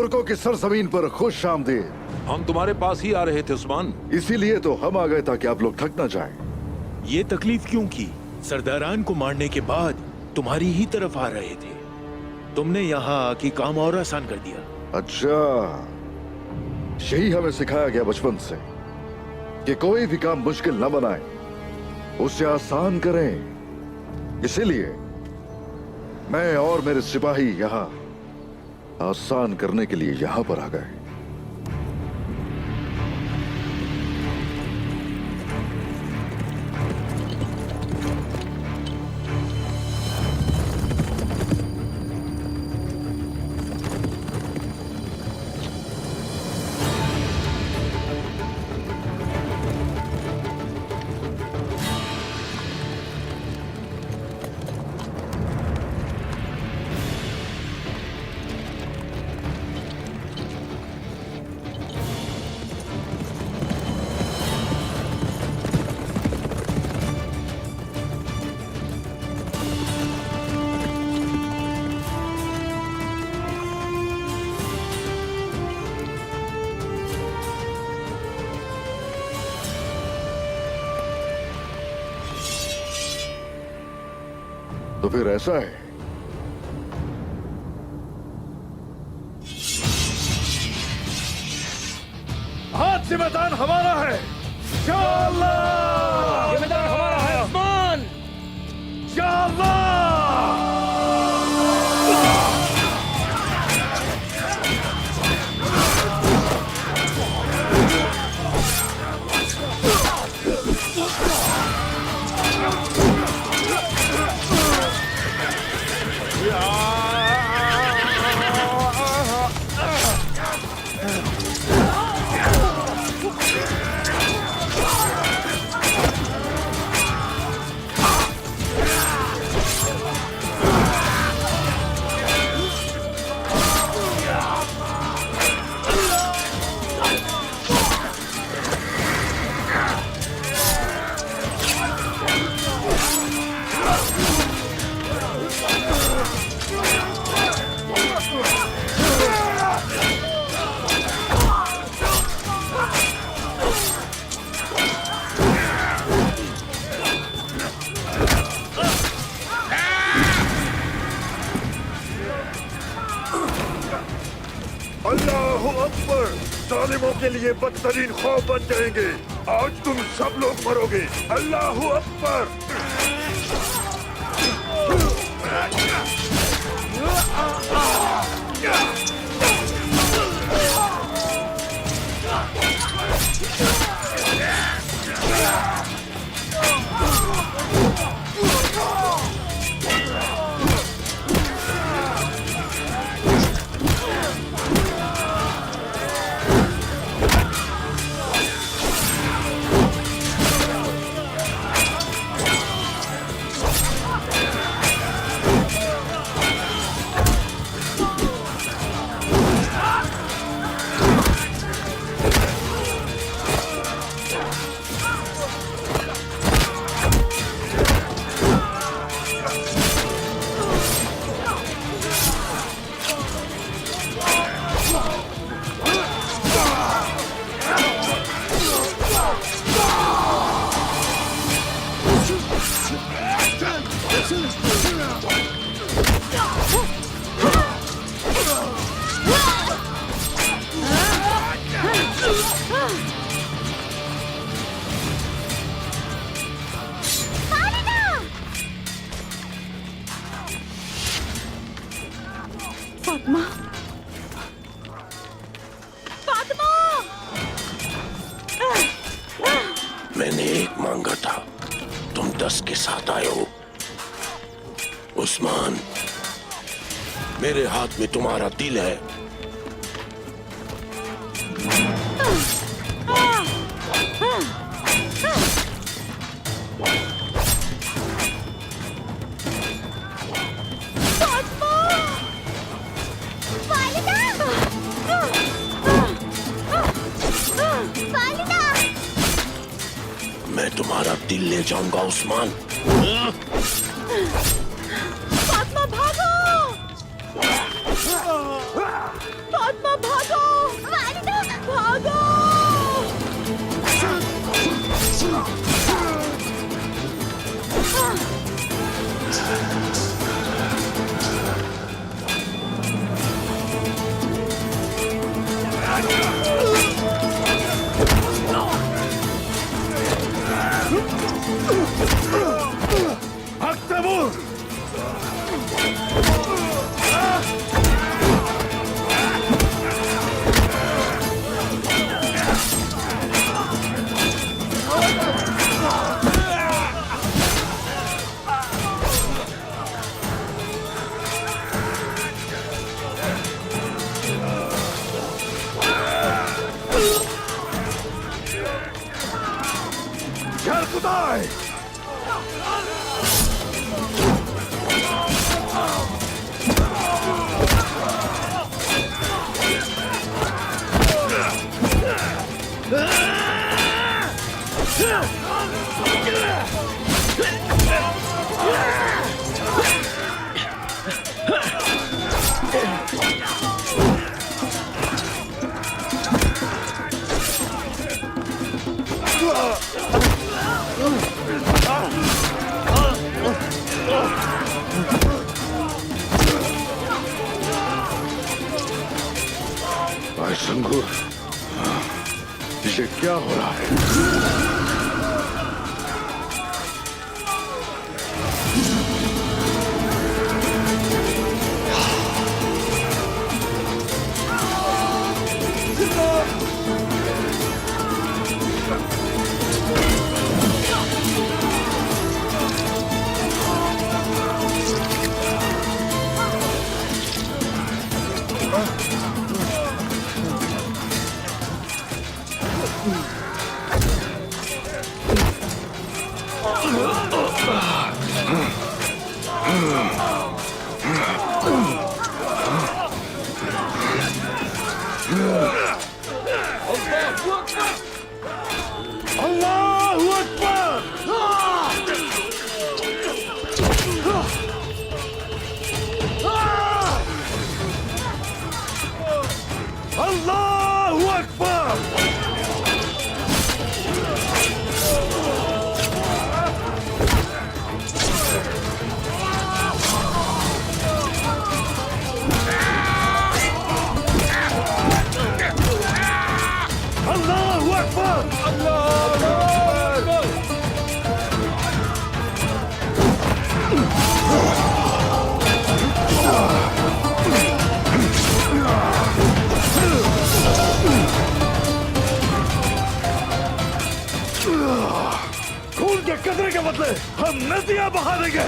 तुर्कों की सरजमीन पर खुश आमदीद। हम तुम्हारे पास ही आ रहे थे उस्मान। इसीलिए तो हम आ गए ताकि आप लोग थक ना जाएं। ये तकलीफ क्यों की? सरदारान को मारने के बाद तुम्हारी ही तरफ आ रहे थे। तुमने यहाँ आके काम और आसान कर दिया। अच्छा, यही हमें सिखाया गया बचपन से कि कोई भी काम मुश्किल न बनाए, उसे आसान करें। इसीलिए मैं और मेरे सिपाही यहाँ आसान करने के लिए यहाँ पर आ गए। तो फिर ऐसा है, आज से मैदान हमारा है। या अल्लाह! ये मैदान हमारा है उस्मान। या अल्लाह! अल्लाहु अकबर! जालिमों के लिए बदतरीन खौफ बन जाएंगे। आज तुम सब लोग मरोगे। अल्लाहु अकबर! फातिमा, फातिमा! मैंने एक मांगा था, तुम 10 के साथ आए हो। उस्मान, मेरे हाथ में तुम्हारा दिल है। मैं तुम्हारा दिल ले जाऊंगा उस्मान। फातिमा भागो! फातिमा आए। भाई शंकु, ये क्या हो रहा है? अल्लाहू अकबर! अल्लाहू अकबर! अल्लाहू अकबर! अल्लाहू अकबर! खून के कतरे के बदले हम नदियां बहा देंगे।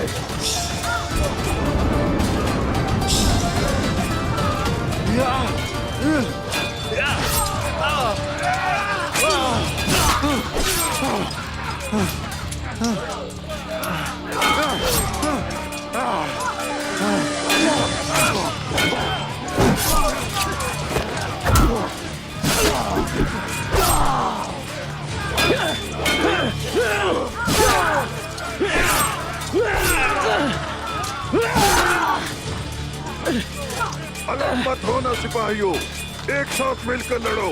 अलग मत होना सिपाहियों, एक साथ मिलकर लड़ो।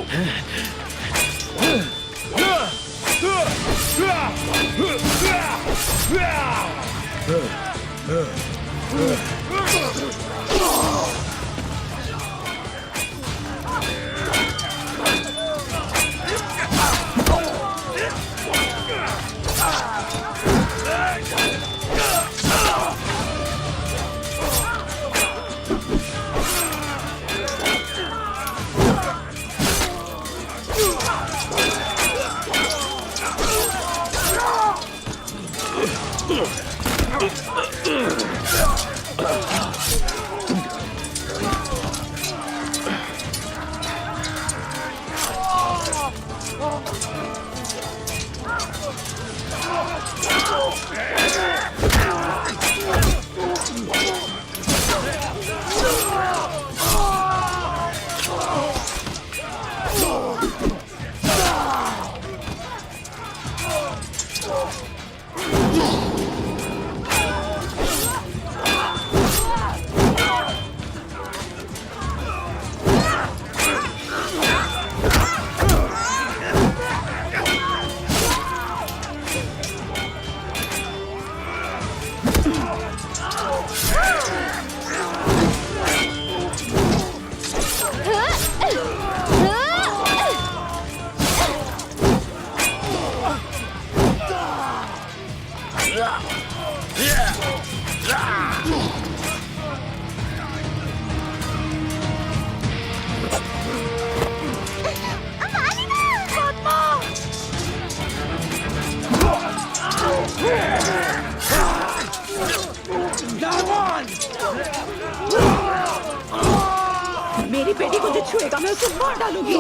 मेरी बेटी को जो छुएगा मैं उसे मार डालूंगी।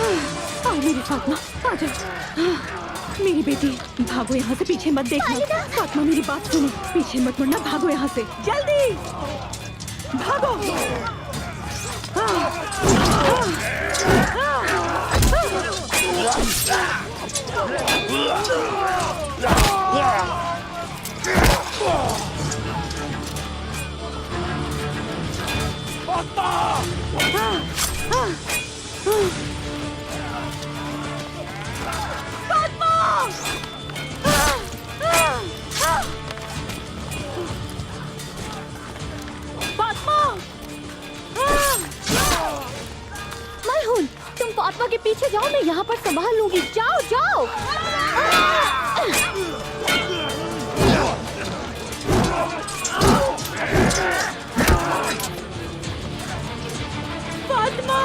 आओ मेरी फातिमा, आ जाओ। मेरी बेटी, भागो यहाँ से, पीछे मत देखना। फातिमा मेरी बात सुनो, पीछे मत मुड़ना, भागो यहाँ से, जल्दी भागो। मलहून, तुम फातिमा के पीछे जाओ, मैं यहाँ पर संभाल लूंगी। जाओ जाओ। फातिमा,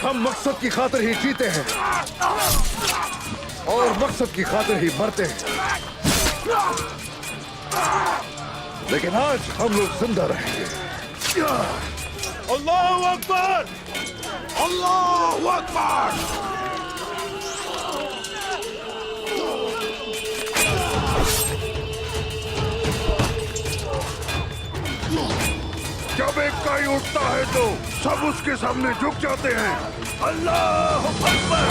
हम मकसद की खातिर ही जीते हैं और मकसद की खातिर ही मरते हैं, लेकिन आज हम लोग जिंदा रहेंगे। अल्लाहू अकबर, अल्लाहू अकबर। जब एक काई उठता है तो सब उसके सामने झुक जाते हैं। अल्लाह अकबर।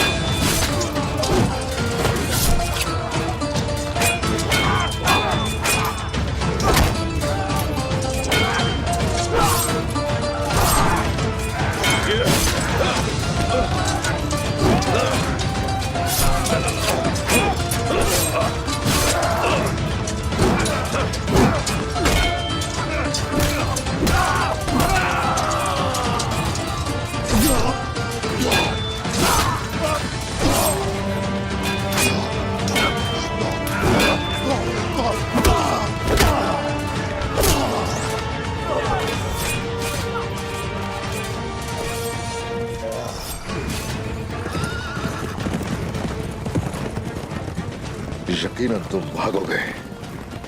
यकीनन तुम भागोगे,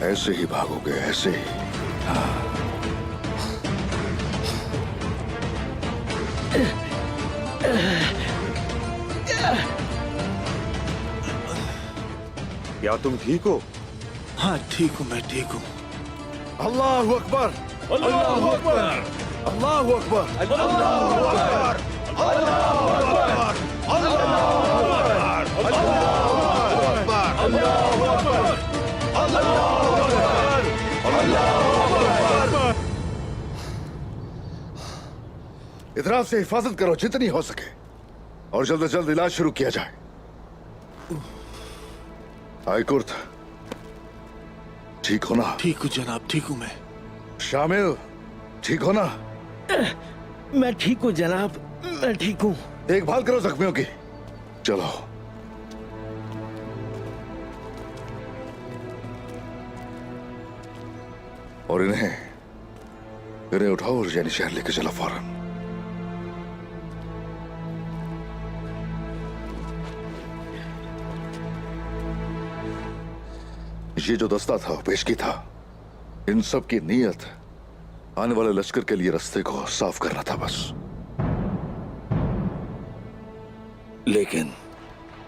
ऐसे ही भागोगे, ऐसे ही। क्या तुम ठीक हो? हाँ ठीक हूँ, मैं ठीक हूँ। अल्लाह अकबर, अल्लाह अकबर, अल्लाह अकबर, अल्लाह अकबर, इतना से हिफाजत करो जितनी हो सके और जल्द से जल्द इलाज शुरू किया जाए। आयकुर्त, ठीक हो ना? ठीक हूँ जनाब, ठीक हूँ मैं। शामिल, ठीक हो ना? मैं ठीक हूँ जनाब, मैं ठीक हूँ। देखभाल करो जख्मियों की। चलो। और इन्हें उठाओ और यानी शहर लेके चलो फौरन। ये जो दस्ता था पेशगी था, इन सब की नीयत आने वाले लश्कर के लिए रास्ते को साफ करना था बस। लेकिन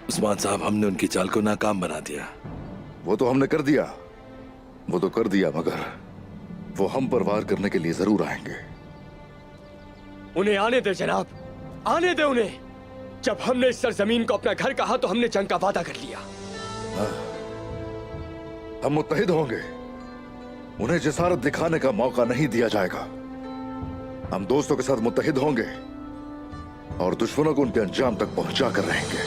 उस्मान साहब, हमने उनकी चाल को नाकाम बना दिया। वो तो हमने कर दिया, वो तो कर दिया, मगर वो हम पर वार करने के लिए जरूर आएंगे। उन्हें आने दे जनाब, आने दे उन्हें। जब हमने इस सरजमीन को अपना घर कहा तो हमने जंग का वादा कर लिया। हम मुत्तहिद होंगे, उन्हें जिसारत दिखाने का मौका नहीं दिया जाएगा। हम दोस्तों के साथ मुत्तहिद होंगे और दुश्मनों को उनके अंजाम तक पहुंचा कर रहेंगे।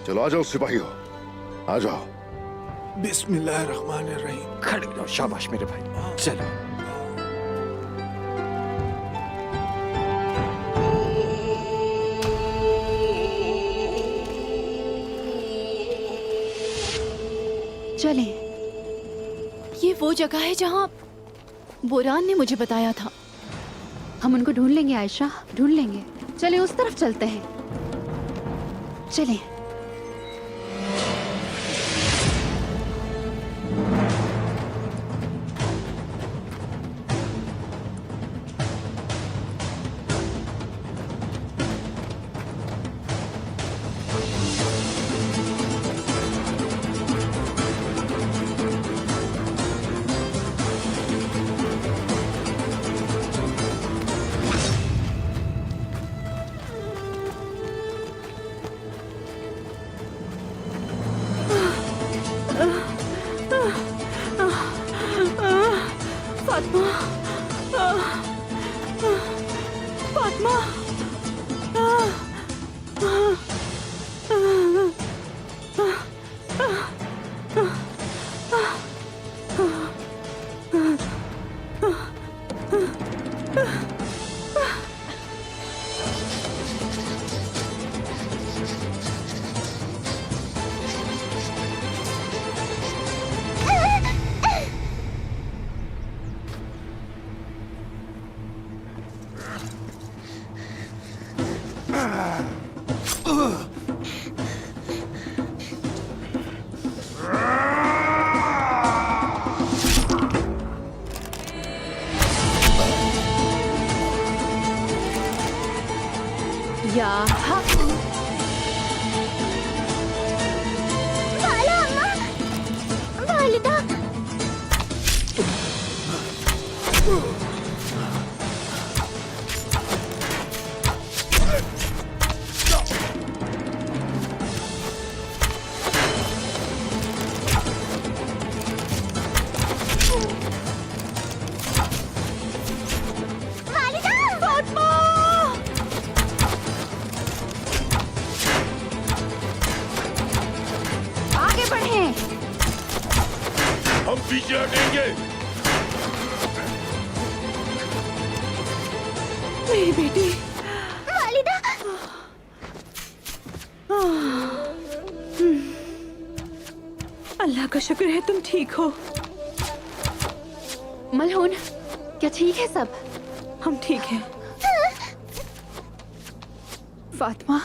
चलो आ जाओ सिपाहियों, आ जाओ। बिस्मिल्लाहिर्रहमानिर्रहीम। खड़े हो जाओ, शाबाश मेरे भाई, चलो। चलें। ये वो जगह है जहाँ बुरान ने मुझे बताया था। हम उनको ढूंढ लेंगे आयशा, ढूंढ लेंगे। चले उस तरफ चलते हैं, चलें। फातिमा, फातिमा, या वालिदा, आगे बढ़े। हम पीछे हटेंगे। मेरी बेटी। वालिदा, अल्लाह का शुक्र है तुम ठीक हो। मलहून, क्या ठीक है सब? हम ठीक हैं। फातिमा,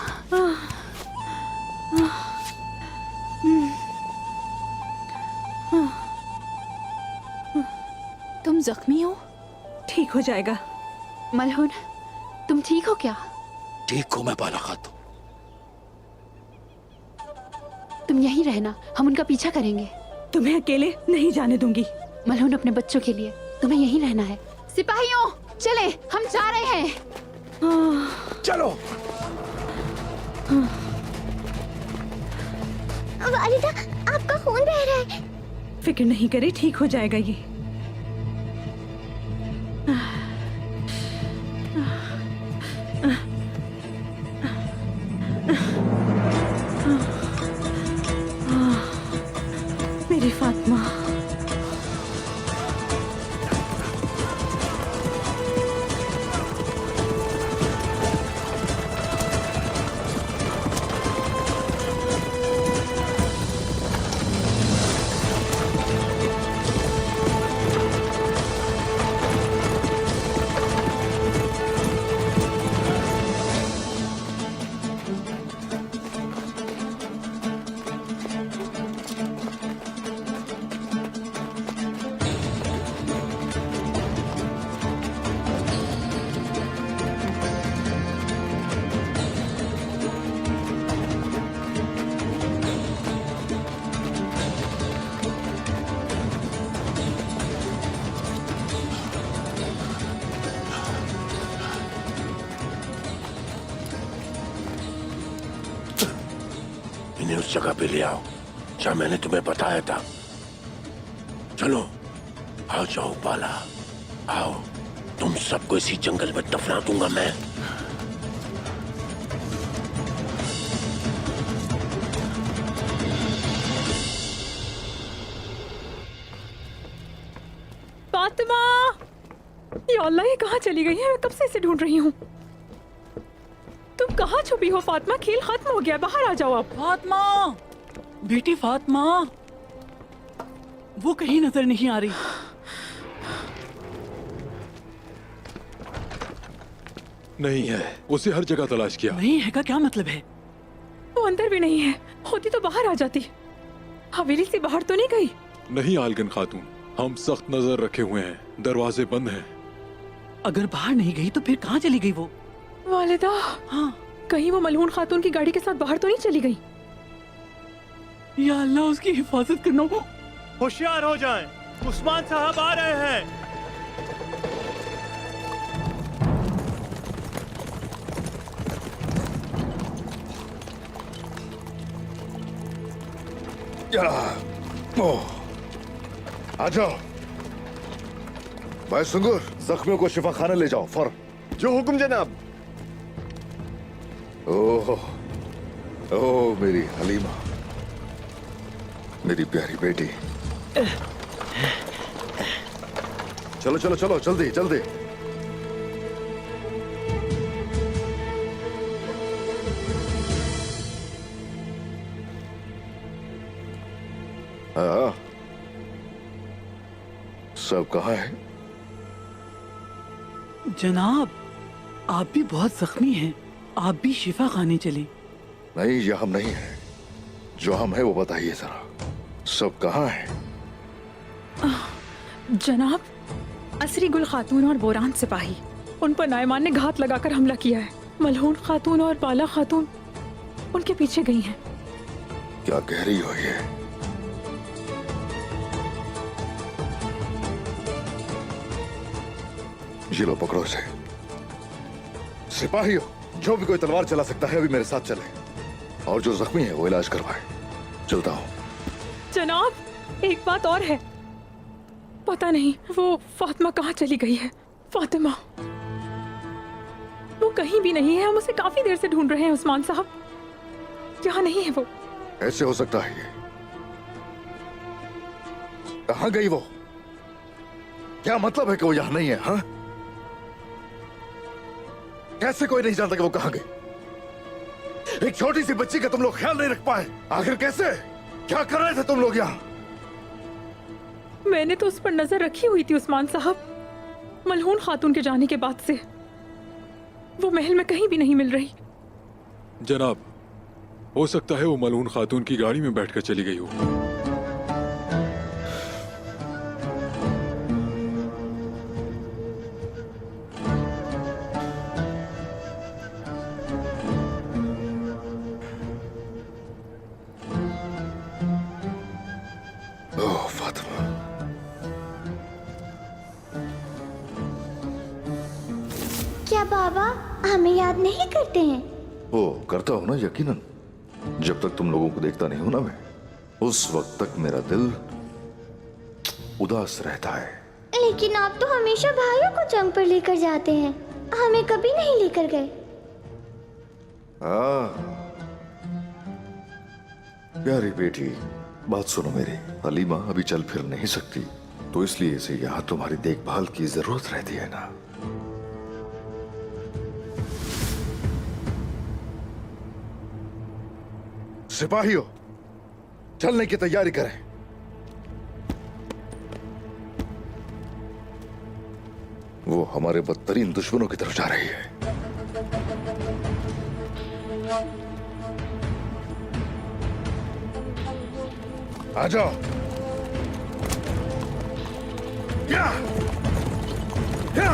तुम जख्मी हो? ठीक हो जाएगा। मलहून, तुम ठीक हो क्या? ठीक हो मैं बाला खातून। तुम यहीं रहना, हम उनका पीछा करेंगे। तुम्हें अकेले नहीं जाने दूंगी। मलहून, अपने बच्चों के लिए तुम्हें यहीं रहना है। सिपाहियों, चले, हम जा रहे हैं। चलो। वालिदा, आपका खून बह रहा है। फिक्र नहीं करे, ठीक हो जाएगा ये। मेरी फातिमा। इन्हें उस जगह पे ले आओ जहाँ मैंने तुम्हें बताया था। चलो, आ जाओ बाला, आओ। तुम सबको इसी जंगल में दफना दूंगा मैं। फातिमा, या अल्लाह, ये कहाँ चली गई है? मैं कब से इसे ढूंढ रही हूँ। तुम कहाँ छुपी हो फातिमा? खेल खत्म हो गया, बाहर आ जाओ आप। फातिमा, बेटी फातिमा, वो कहीं नजर नहीं आ रही। नहीं है, उसे हर जगह तलाश किया। नहीं है का क्या मतलब है? वो अंदर भी नहीं है, होती तो बाहर आ जाती। हवेली से बाहर तो नहीं गई? नहीं आलगन खातून, हम सख्त नजर रखे हुए हैं, दरवाजे बंद हैं। अगर बाहर नहीं गई तो फिर कहाँ चली गई वो? वालिदा, हाँ, कहीं वो मलहून खातून की गाड़ी के साथ बाहर तो नहीं चली गई? या अल्लाह, उसकी हिफाजत करना। होशियार हो जाएं, उस्मान साहब आ रहे हैं। ओह, आ जाओ। भाई सुंगुर, जख्मियों को शिफा खाने ले जाओ फौरन। जो हुक्म जनाब। ओह, ओह मेरी हलीमा, मेरी प्यारी बेटी। चलो चलो चलो, जल्दी जल्दी। हाँ, सब कहाँ है? जनाब, आप भी बहुत जख्मी हैं। आप भी शिफा खाने चले। नहीं, ये हम नहीं है। जो हम है वो बताइए जरा, सब कहाँ है? जनाब, असरी गुल खातून और बोरान सिपाही, उन पर नायमान ने घात लगाकर हमला किया है। मलहून खातून और बाला खातून उनके पीछे गई हैं। क्या कह रही हो ये? ये लो, पकड़ो इसे। सिपाहियों, जो भी कोई तलवार चला सकता है अभी मेरे साथ चले, और जो जख्मी है वो इलाज करवाए। चलता हूँ। जनाब, एक बात और है, पता नहीं वो फातिमा कहाँ चली गई है। फातिमा, वो कहीं भी नहीं है। हम उसे काफी देर से ढूंढ रहे हैं उस्मान साहब, यहाँ नहीं है वो। ऐसे हो सकता है ये? कहाँ गई वो? क्या मतलब है कि वो यहाँ नहीं है? हाँ, कैसे कोई नहीं जानता कि वो कहाँ गई? एक छोटी सी बच्ची का तुम लोग ख्याल नहीं रख पाए। आखिर कैसे? क्या कर रहे थे तुम लोग यहाँ? मैंने तो उस पर नजर रखी हुई थी उस्मान साहब। मलहून खातून के जाने के बाद से वो महल में कहीं भी नहीं मिल रही। जनाब, हो सकता है वो मलून खातून की गाड़ी में बैठकर चली गई हो। ओह फातिमा, क्या बाबा हमें याद नहीं करते हैं? ओ करता हूं ना, यकीनन। जब तक तुम लोगों को देखता नहीं हूं ना मैं, उस वक्त तक मेरा दिल उदास रहता है। लेकिन आप तो हमेशा भाइयों को जंग पर लेकर जाते हैं, हमें कभी नहीं लेकर गए। प्यारी बेटी, बात सुनो मेरी। हलीमा अभी चल फिर नहीं सकती, तो इसलिए इसे यहाँ तुम्हारी देखभाल की जरूरत रहती है ना। सिपाहियों, चलने की तैयारी करें। वो हमारे बदतरीन दुश्मनों की तरफ जा रही है। आ जाओ। या! या!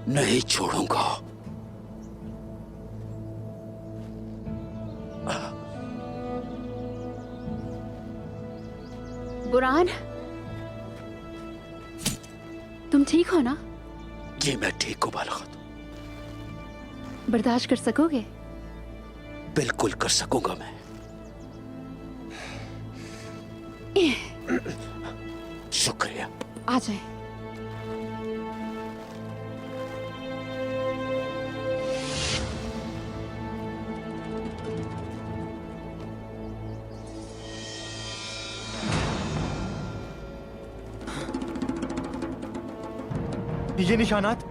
नहीं छोड़ूंगा। बुरान, तुम ठीक हो ना? जी मैं ठीक हूँ बाला खातून, बर्दाश्त कर सकोगे? बिल्कुल कर सकूंगा मैं। शुक्रिया। आ जाए। ये निशानात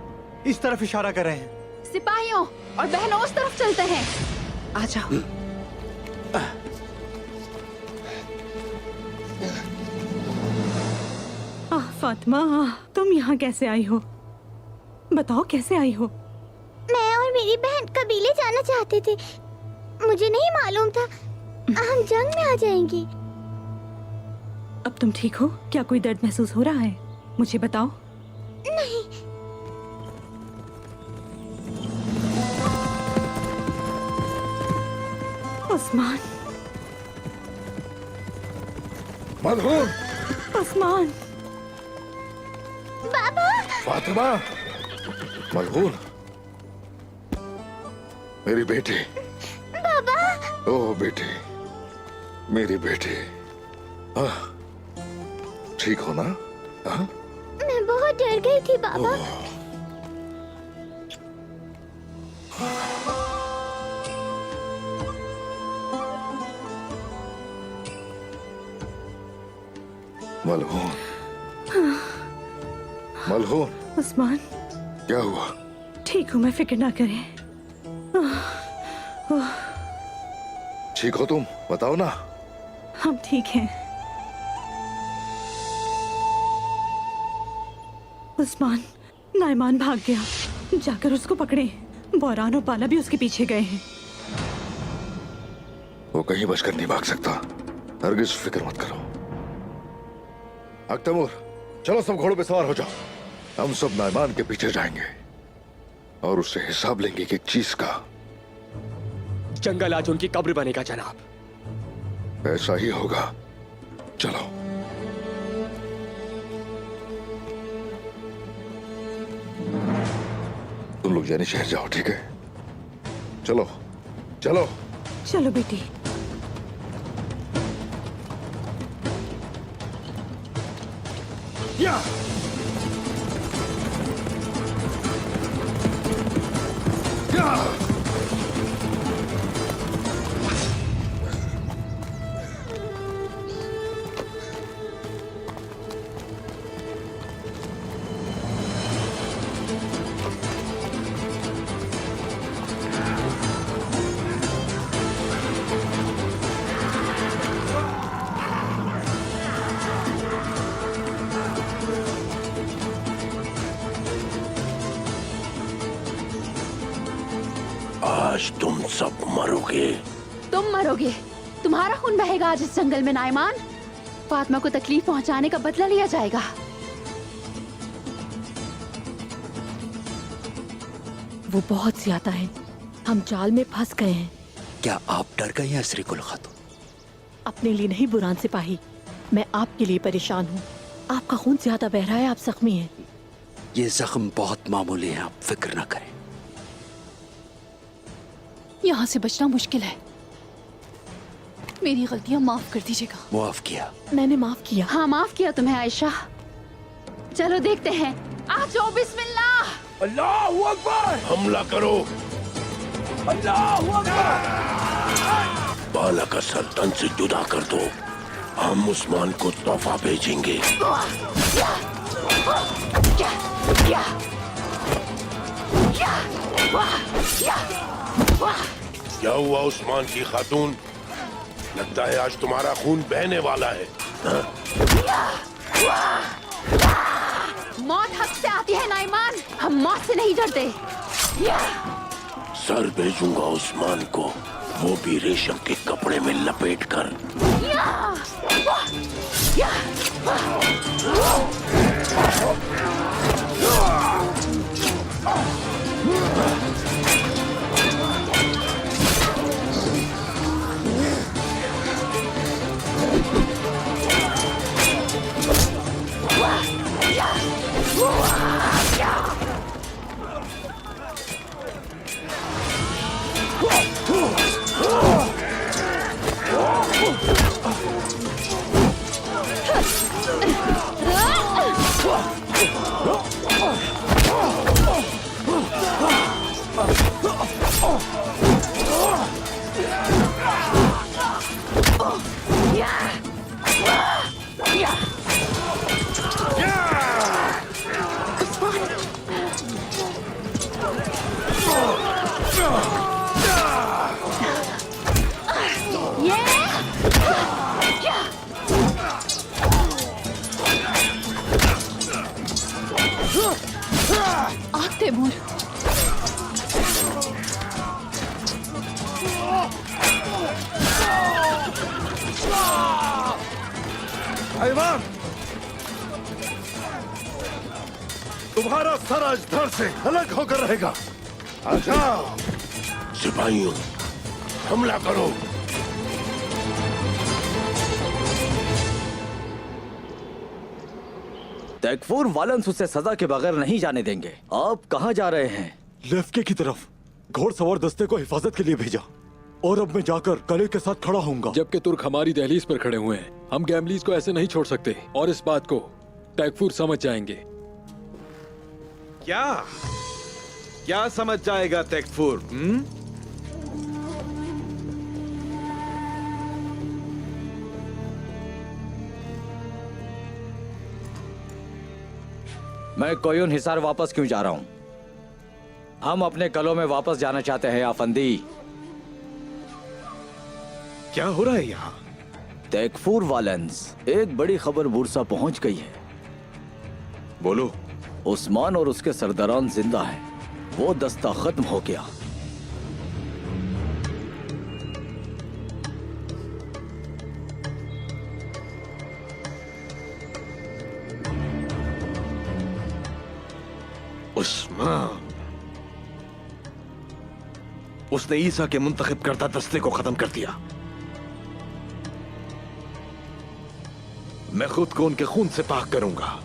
इस तरफ इशारा कर रहे हैं। सिपाहियों और बहनों उस तरफ चलते हैं। आ जाओ। फातिमा, तुम यहाँ कैसे आई हो? बताओ कैसे आई हो? मैं और मेरी बहन कबीले जाना चाहते थे। मुझे नहीं मालूम था हम जंग में आ जाएंगे। अब तुम ठीक हो? क्या कोई दर्द महसूस हो रहा है? मुझे बताओ। नहीं। उस्मान, मलहून, उस्मान, बाबा। फातिमा, मलहून, मेरी बेटी। बाबा। ओह बेटी, मेरी बेटी। ठीक हो ना? हाँ? मैं बहुत डर गई थी बाबा। मलहून, मलहून, उस्मान, क्या हुआ? ठीक हूँ मैं, फिक्र ना करें। ठीक हो तुम? बताओ ना। हम ठीक हैं। उस्मान, नाइमान भाग गया, जाकर उसको पकड़े। बोरान और बाला भी उसके पीछे गए हैं। वो कहीं बचकर नहीं भाग सकता, हरगिज फिक्र मत करो। अख्तमूर, चलो सब घोड़ों पे सवार हो जाओ। हम सब नाइमान के पीछे जाएंगे और उससे हिसाब लेंगे कि एक चीज का। जंगल आज उनकी कब्र बनेगा जनाब। ऐसा ही होगा। चलो। तुम लोग यानी शहर जाओ, ठीक है? चलो चलो चलो बेटी। या! आज तुम सब मरोगे। तुम मरोगे, तुम्हारा खून बहेगा आज इस जंगल में नाइमान। फातिमा को तकलीफ पहुंचाने का बदला लिया जाएगा। वो बहुत ज्यादा है, हम जाल में फंस गए हैं। क्या आप डर गए हैं श्री कुल खातून? अपने लिए नहीं बुरान सिपाही, मैं आपके लिए परेशान हूँ। आपका खून ज्यादा बह रहा है, आप जख्मी हैं। ये जख्म बहुत मामूली है, आप फिक्र न करें। यहाँ से बचना मुश्किल है। मेरी गलतियाँ माफ कर दीजिएगा। माफ किया? मैंने माफ किया। हाँ, माफ किया तुम्हें आयशा। चलो देखते हैं, आ जाओ, बिस्मिल्लाह। अल्लाहू अकबर! हमला करो। अल्लाहू अकबर! बाला का सर तन से जुदा कर दो, हम उस्मान को तोहफा भेजेंगे। क्या हुआ उस्मान की खातून? लगता है आज तुम्हारा खून बहने वाला है। मौत हक से आती है नाइमान, हम मौत से नहीं डरते। सर भेजूंगा उस्मान को, वो भी रेशम के कपड़े में लपेट कर। तैमूर, नाइमान, तुम्हारा सर आज धड़ से अलग होकर रहेगा। आ जाओ। सिपाहियों, हमला करो। तैकफूर वालंस उसे सजा के बगैर नहीं जाने देंगे। आप कहाँ जा रहे हैं? लेफ्के की तरफ। घोड़सवार दस्ते को हिफाजत के लिए भेजा और अब मैं जाकर कले के साथ खड़ा होऊंगा। जबकि तुर्क हमारी दहलीज पर खड़े हुए हैं, हम गैमलीज को ऐसे नहीं छोड़ सकते और इस बात को तैकफूर समझ जाएंगे। क्या क्या समझ जाएगा तैकफूर? मैं कोयुन हिसार वापस क्यों जा रहा हूं? हम अपने कलों में वापस जाना चाहते हैं आफंदी। क्या हो रहा है यहाँ? तैकफूर वालंस, एक बड़ी खबर बुरसा पहुंच गई है। बोलो। उस्मान और उसके सरदारान जिंदा हैं। वो दस्ता खत्म हो गया। उस्मान, उसने ईसा के मुंतखब करता दस्ते को खत्म कर दिया। मैं खुद को उनके खून से पाक करूंगा।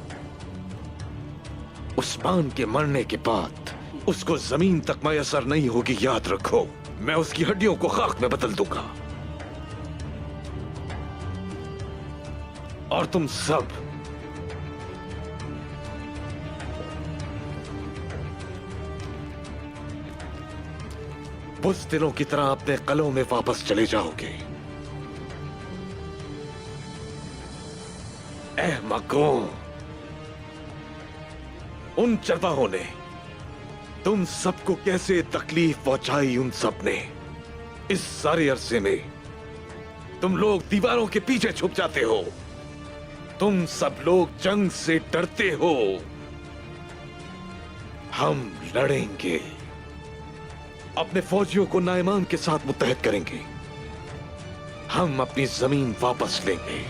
उस्मान के मरने के बाद उसको जमीन तक मैसर नहीं होगी, याद रखो। मैं उसकी हड्डियों को खाक में बदल दूंगा। और तुम सब बुज़दिलों की तरह अपने कलों में वापस चले जाओगे। अहमकों, उन चरवाहों ने तुम सबको कैसे तकलीफ पहुंचाई, उन सब ने। इस सारे अरसे में तुम लोग दीवारों के पीछे छुप जाते हो। तुम सब लोग जंग से डरते हो। हम लड़ेंगे, अपने फौजियों को नाइमान के साथ मुत्तहद करेंगे। हम अपनी जमीन वापस लेंगे।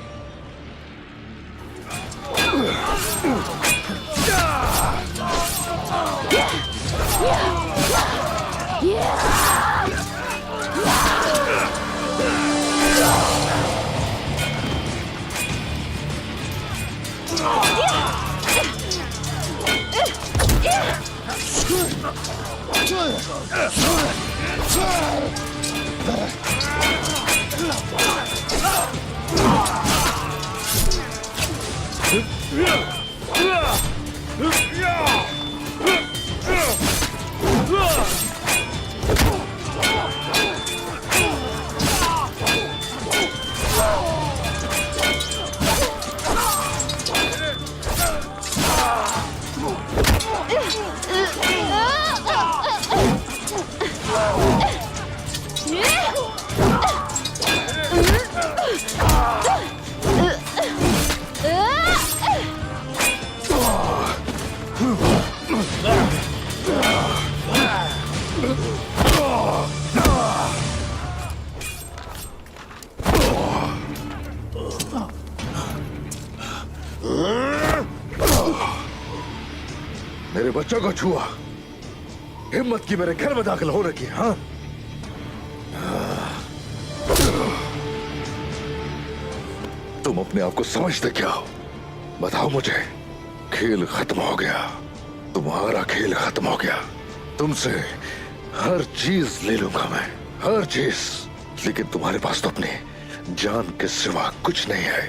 मेरे बच्चों को छुआ, हिम्मत की मेरे घर में दाखिल होने की। हाँ, तुम अपने आप को समझते क्या हो? बताओ मुझे। खेल खत्म हो गया, तुम्हारा खेल खत्म हो गया। तुमसे हर चीज ले लूंगा मैं, हर चीज। लेकिन तुम्हारे पास तो अपनी जान के सिवा कुछ नहीं है।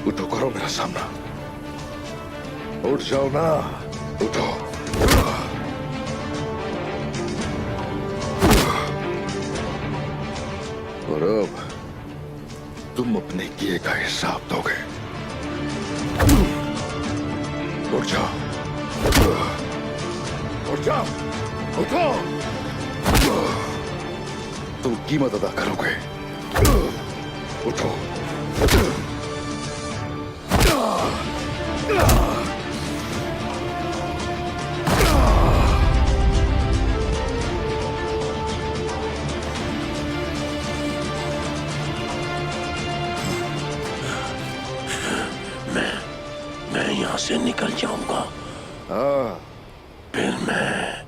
उठो, करो मेरा सामना। उठ जाओ ना, उठो। और अब तुम अपने किए का हिसाब दोगे। उठ जाओ, उठ जाओ, उठो। तुम कीमत अदा करोगे। उठो। हाँ, फिर मैं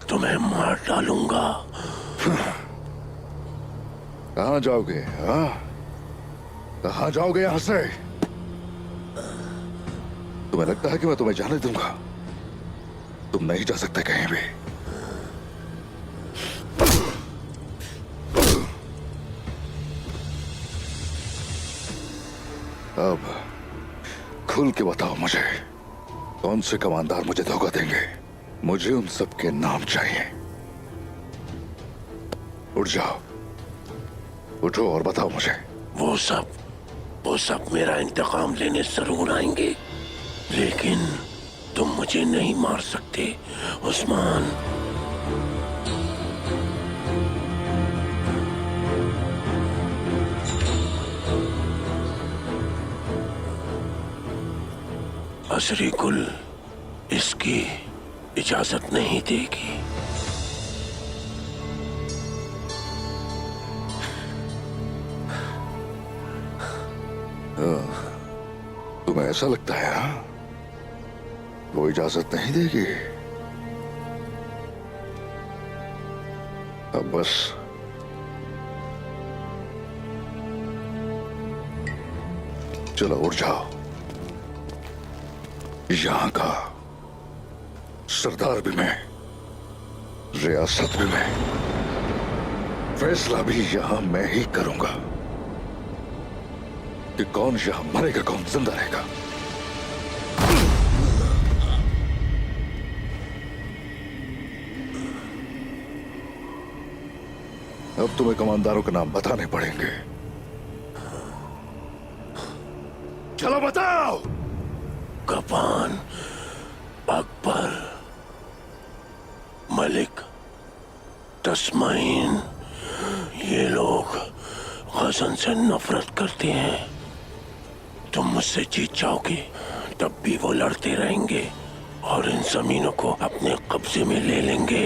तुम्हें मार डालूंगा। कहाँ जाओगे? हाँ, कहाँ जाओगे यहां से? तुम्हें लगता है कि मैं तुम्हें जाने दूंगा? तुम नहीं जा सकते कहीं भी। अब खुल के बताओ मुझे, कौन से कमांडर मुझे धोखा देंगे? मुझे उन सब के नाम चाहिए। उठ जाओ, उठो और बताओ मुझे। वो सब मेरा इंतकाम लेने जरूर आएंगे, लेकिन तुम मुझे नहीं मार सकते उस्मान। असरी कुल इसकी इजाजत नहीं देगी। तुम्हें ऐसा लगता है? हाँ, वो इजाजत नहीं देगी। अब बस चलो उठ जाओ। यहां का सरदार भी मैं, रियासत भी मैं, फैसला भी यहां मैं ही करूंगा कि कौन यहां मरेगा, कौन जिंदा रहेगा। अब तुम्हें कमांडरों के नाम बताने पड़ेंगे। चलो बताओ। कपान, अकबर, मलिक, तस्माइन, ये लोग गजन से नफरत करते हैं। तुम मुझसे जीत जाओगे तब भी वो लड़ते रहेंगे और इन जमीनों को अपने कब्जे में ले लेंगे।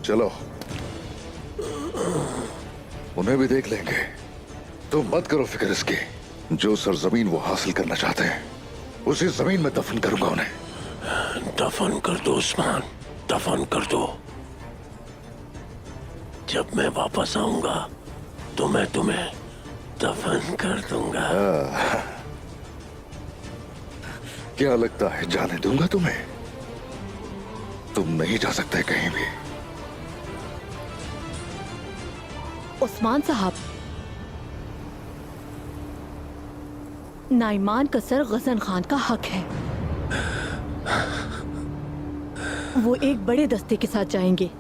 चलो, उन्हें भी देख लेंगे। तुम मत करो फिक्र इसकी। जो सरजमीन वो हासिल करना चाहते हैं, उसी जमीन में दफन करूंगा उन्हें। दफन कर दो उस्मान, दफन कर दो। जब मैं वापस आऊंगा तो मैं तुम्हें दफन कर दूंगा। क्या लगता है जाने दूंगा तुम्हें? तुम नहीं जा सकते कहीं भी। उस्मान साहब, नाइमान का सर गजन खान का हक है। वो एक बड़े दस्ते के साथ जाएंगे।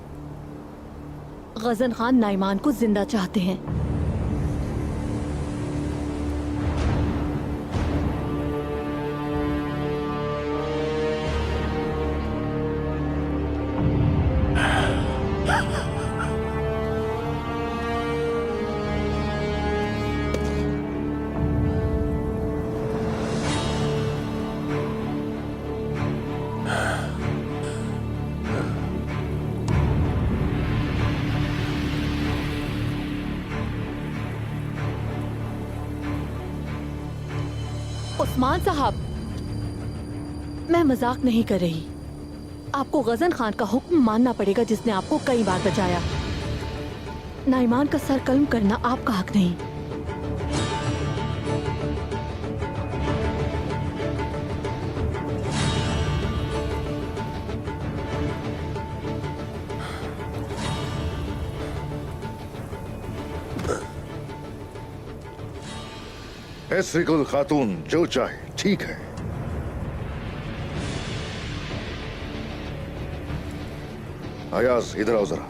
गजन खान नाइमान को जिंदा चाहते हैं। उस्मान साहब, मैं मजाक नहीं कर रही। आपको गजन खान का हुक्म मानना पड़ेगा, जिसने आपको कई बार बचाया। नाइमान का सर कलम करना आपका हक नहीं। ऐसरिकुल खातून, जो चाहे ठीक है। अयाज, इधर आओ जरा।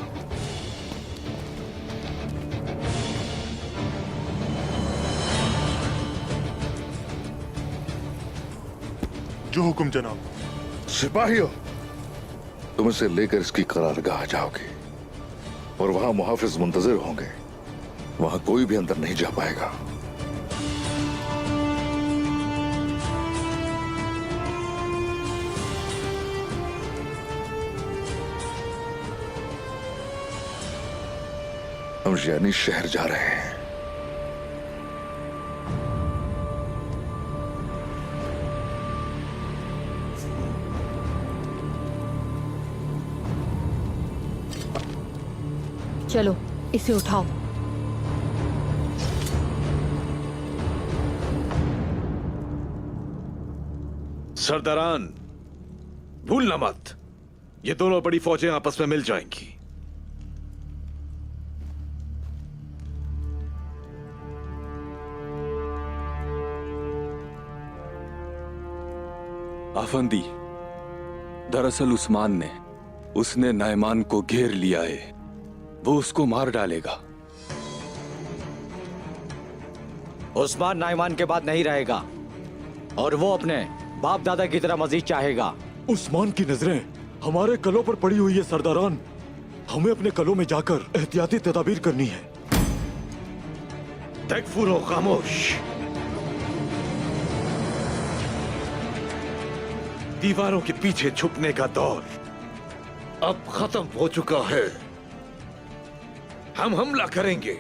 जो हुक्म जनाब। सिपाहियों, तुम इसे लेकर इसकी करारगाह जाओगे और वहां मुहाफिज मुंतजिर होंगे। वहां कोई भी अंदर नहीं जा पाएगा। हम यानी शहर जा रहे हैं। चलो इसे उठाओ। सरदारान, भूलना मत, ये दोनों बड़ी फौजें आपस में मिल जाएंगी। आफंदी, दरअसल उस्मान ने उसने नाइमान को घेर लिया है। वो उसको मार डालेगा। उस्मान नाइमान के बाद नहीं रहेगा और वो अपने बाप दादा की तरह मजीद चाहेगा। उस्मान की नजरें हमारे कलों पर पड़ी हुई है सरदारान। हमें अपने कलों में जाकर एहतियाती तदाबीर करनी है। तकफुरो, खामोश। दीवारों के पीछे छुपने का दौर अब खत्म हो चुका है। हम हमला करेंगे।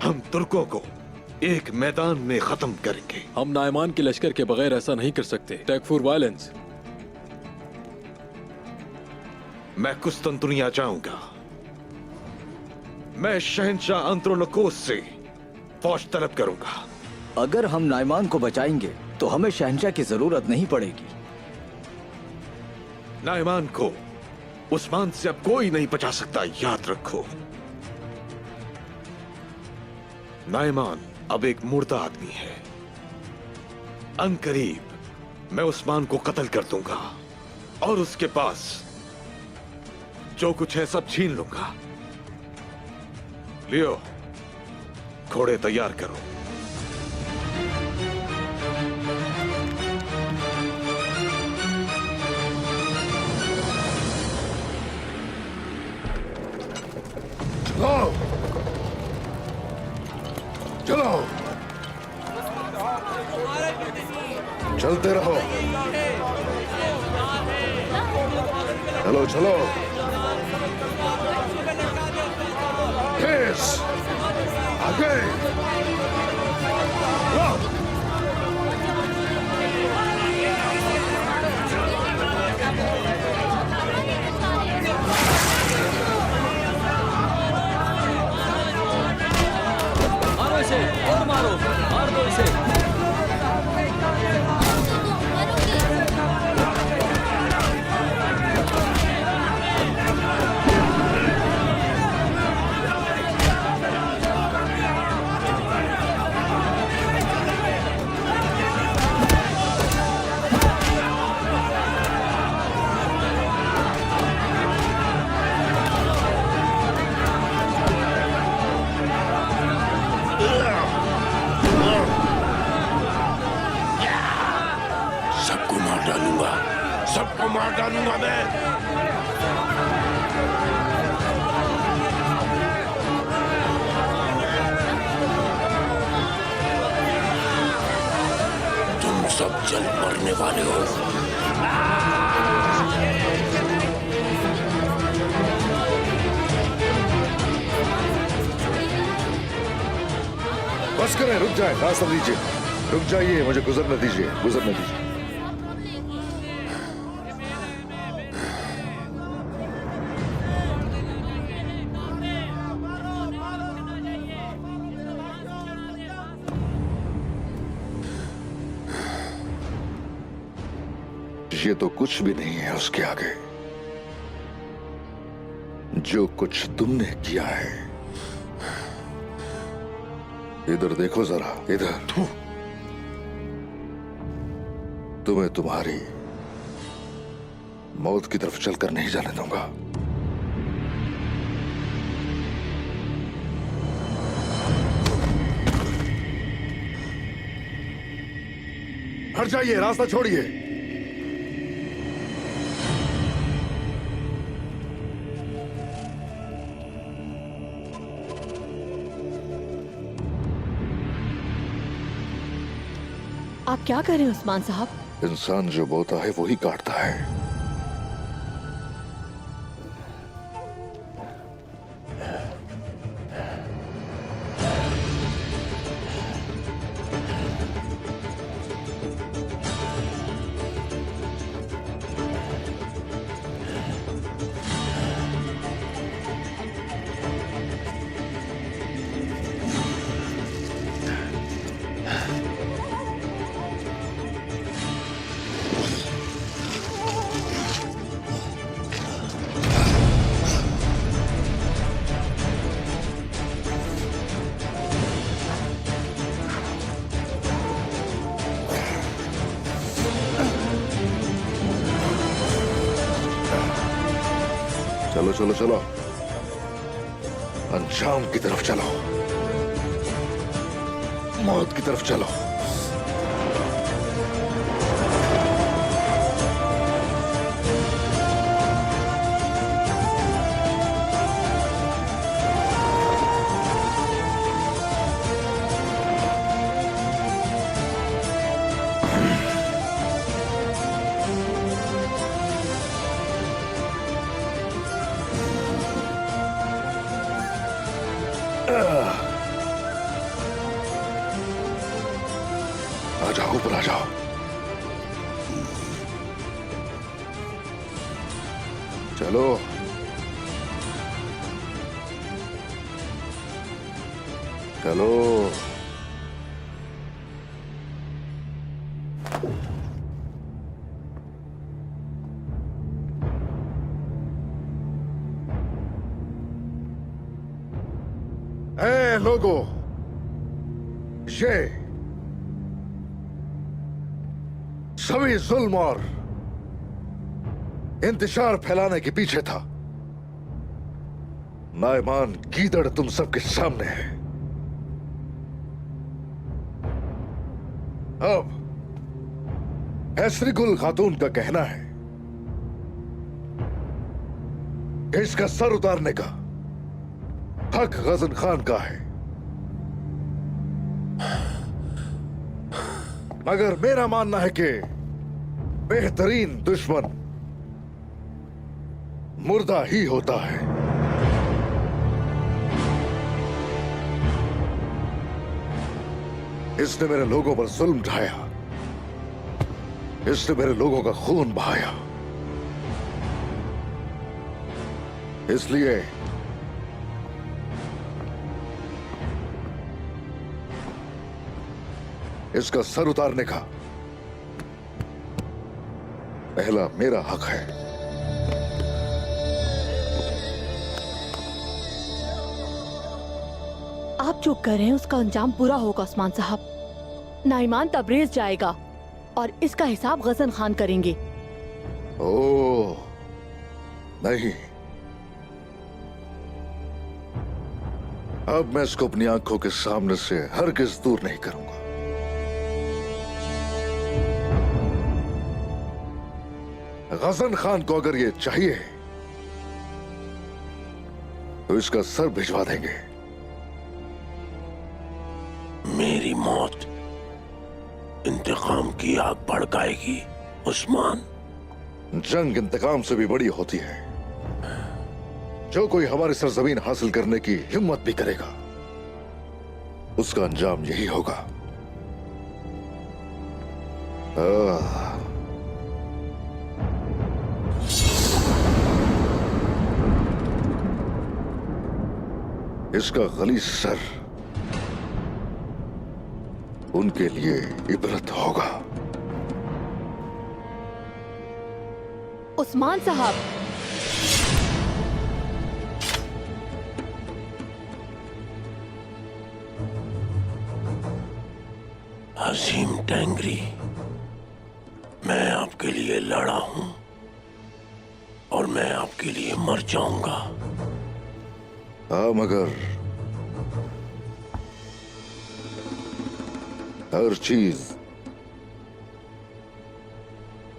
हम तुर्कों को एक मैदान में खत्म करेंगे। हम नाइमान के लश्कर के बगैर ऐसा नहीं कर सकते। Take for violence. मैं कुस्तंतुनिया जाऊंगा। मैं शहंशाह अंत्रोलकोस से फौज तलब करूंगा। अगर हम नाइमान को बचाएंगे तो हमें शहंशाह की जरूरत नहीं पड़ेगी। नाइमान को उस्मान से अब कोई नहीं बचा सकता, याद रखो। नाइमान अब एक मुर्दा आदमी है। अनकरीब मैं उस्मान को कत्ल कर दूंगा और उसके पास जो कुछ है सब छीन लूंगा। लियो, घोड़े तैयार करो। चलो, चलते रहो। चलो चलो, तेज आगे। मारो इसे और मारो, मार दो इसे। सबको मार डालूंगा, सबको मार डालूंगा मैं। तुम सब जल मरने वाले हो। बस करें, रुक जाए, रास्ता दीजिए। रुक जाइए, मुझे गुजरने दीजिए, गुजरने दीजिए। ये तो कुछ भी नहीं है उसके आगे। जो कुछ तुमने किया है। इधर देखो जरा, इधर। तुम्हें तुम्हारी मौत की तरफ चलकर नहीं जाने दूंगा। हट जाइए, रास्ता छोड़िए। आप क्या कर रहे हैं उस्मान साहब? इंसान जो बोता है वो ही काटता है। चलो चलो चलो, अंजाम की तरफ चलो, मौत की तरफ चलो। आ जाओ, ऊपर आ जाओ। चलो चलो। ए लोगों, ये सभी जुल्म और इंतशार फैलाने के पीछे था। नाइमान गीदड़ तुम सबके सामने है। अब हैसरीगुल खातून का कहना है कि इसका सर उतारने का हक गजन खान का है, मगर मेरा मानना है कि बेहतरीन दुश्मन मुर्दा ही होता है। इसने मेरे लोगों पर जुल्म ढाया, इसने मेरे लोगों का खून बहाया, इसलिए इसका सर उतारने का पहला मेरा हक है। आप जो कर रहे हैं उसका अंजाम बुरा होगा उस्मान साहब। नाइमान तबरेज जाएगा और इसका हिसाब गजन खान करेंगे। ओह नहीं, अब मैं इसको अपनी आंखों के सामने से हरगिज दूर नहीं करूंगा। गजन खान को अगर ये चाहिए तो इसका सर भिजवा देंगे। मेरी मौत इंतकाम की आग भड़काएगी उस्मान। जंग इंतकाम से भी बड़ी होती है। जो कोई हमारी सरजमीन हासिल करने की हिम्मत भी करेगा उसका अंजाम यही होगा। इसका गलीज सर उनके लिए इबरत होगा। उस्मान साहब, हसीम टेंगरी, मैं आपके लिए लड़ा हूं और मैं आपके लिए मर जाऊंगा। हाँ, मगर हर चीज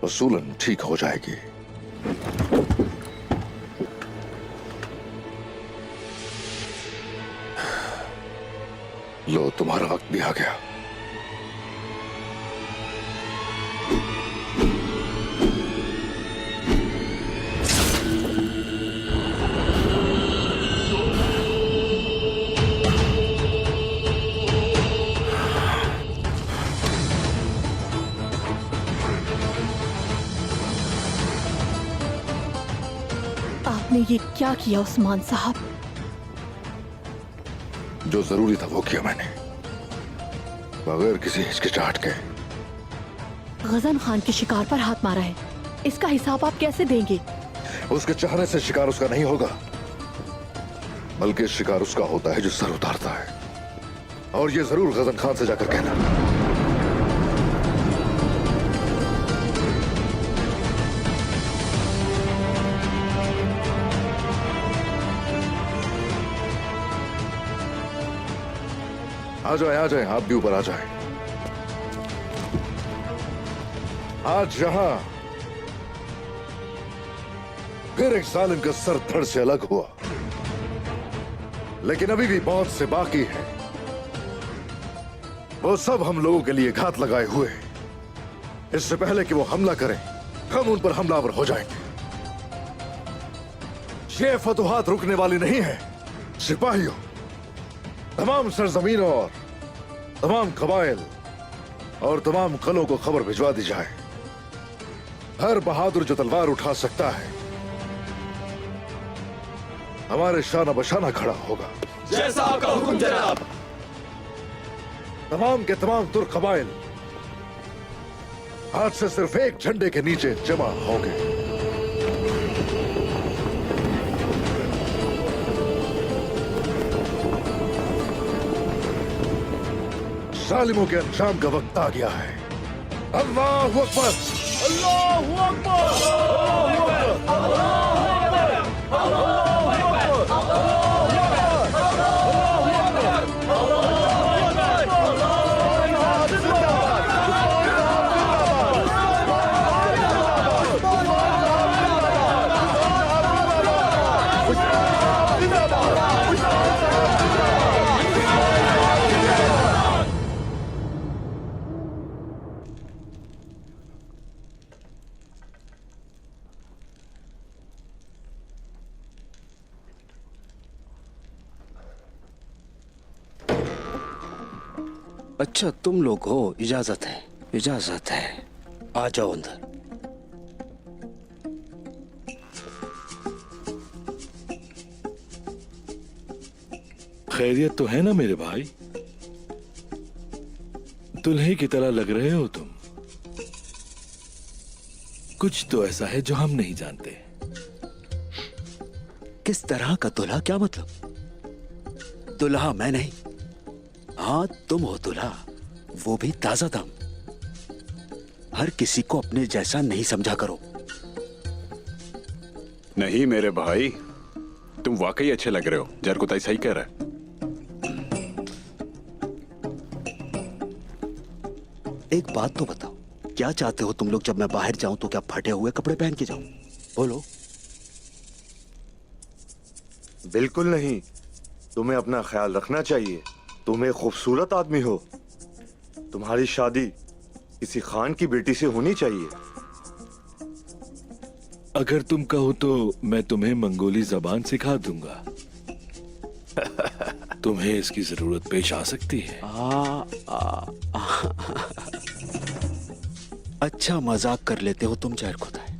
वसूलन ठीक हो जाएगी। लो, तुम्हारा वक्त भी आ गया। आपने ये क्या किया उस्मान साहब? जो जरूरी था वो किया मैंने, बगैर किसी हिचकिचाहट के। गजन खान के शिकार पर हाथ मारा है, इसका हिसाब आप कैसे देंगे? उसके चाहने से शिकार उसका नहीं होगा, बल्कि शिकार उसका होता है जो सर उतारता है। और ये जरूर गजन खान से जाकर कहना। आ जाए, आप भी ऊपर आ जाए। आज यहां फिर एक जालिम का सर धड़ से अलग हुआ, लेकिन अभी भी बहुत से बाकी है। वो सब हम लोगों के लिए घात लगाए हुए हैं। इससे पहले कि वो हमला करें, हम उन पर हमलावर हो जाएंगे। ये फतुहात रुकने वाली नहीं है। सिपाहियों, तमाम सरजमीनों और तमाम कबाइल और तमाम कलों को खबर भिजवा दी जाए। हर बहादुर जो तलवार उठा सकता है हमारे शाना बशाना खड़ा होगा। जैसा आपका हुक्म जनाब। तमाम के तमाम तुर्क कबाइल आज से सिर्फ एक झंडे के नीचे जमा होंगे। जालिमों के अंजाम का वक्त आ गया है। अल्लाहु अकबर, अल्लाहु अकबर, अल्लाहु अकबर, अल्लाहु अच्छा तुम लोग हो, इजाजत है, इजाजत है, आ जाओ अंदर। खैरियत तो है ना मेरे भाई? दुल्हे की तरह लग रहे हो तुम। कुछ तो ऐसा है जो हम नहीं जानते। किस तरह का दुल्हा? क्या मतलब? दुल्हा मैं नहीं, हाँ तुम हो दुल्हा, वो भी ताजा दम। हर किसी को अपने जैसा नहीं समझा करो। नहीं मेरे भाई, तुम वाकई अच्छे लग रहे हो। जरकुताई सही कह रहा है। एक बात तो बताओ, क्या चाहते हो तुम लोग? जब मैं बाहर जाऊं तो क्या फटे हुए कपड़े पहन के जाऊं? बोलो। बिल्कुल नहीं, तुम्हें अपना ख्याल रखना चाहिए। तुम एक खूबसूरत आदमी हो। तुम्हारी शादी किसी खान की बेटी से होनी चाहिए। अगर तुम कहो तो मैं तुम्हें मंगोली जबान सिखा दूंगा। तुम्हें इसकी जरूरत पेश आ सकती है। अच्छा मजाक कर लेते हो तुम जहर खुदा है।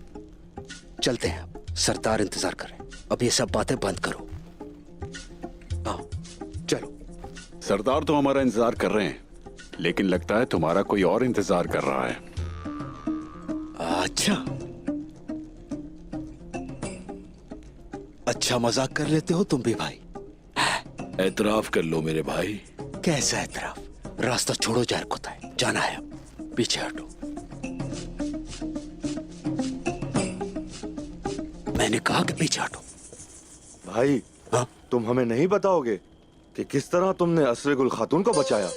चलते हैं, अब सरदार इंतजार कर रहे हैं। अब ये सब बातें बंद करो। आओ चलो। सरदार तो हमारा इंतजार कर रहे हैं, लेकिन लगता है तुम्हारा कोई और इंतजार कर रहा है। अच्छा मजाक कर लेते हो तुम भी भाई। एतराफ कर लो मेरे भाई। कैसा एतराफ? रास्ता छोड़ो जहर खुदा है, जाना है अब। पीछे हटो। मैंने कहा कि पीछे हटो। भाई हाँ? तुम हमें नहीं बताओगे कि किस तरह तुमने असरे गुल खातून को बचाया?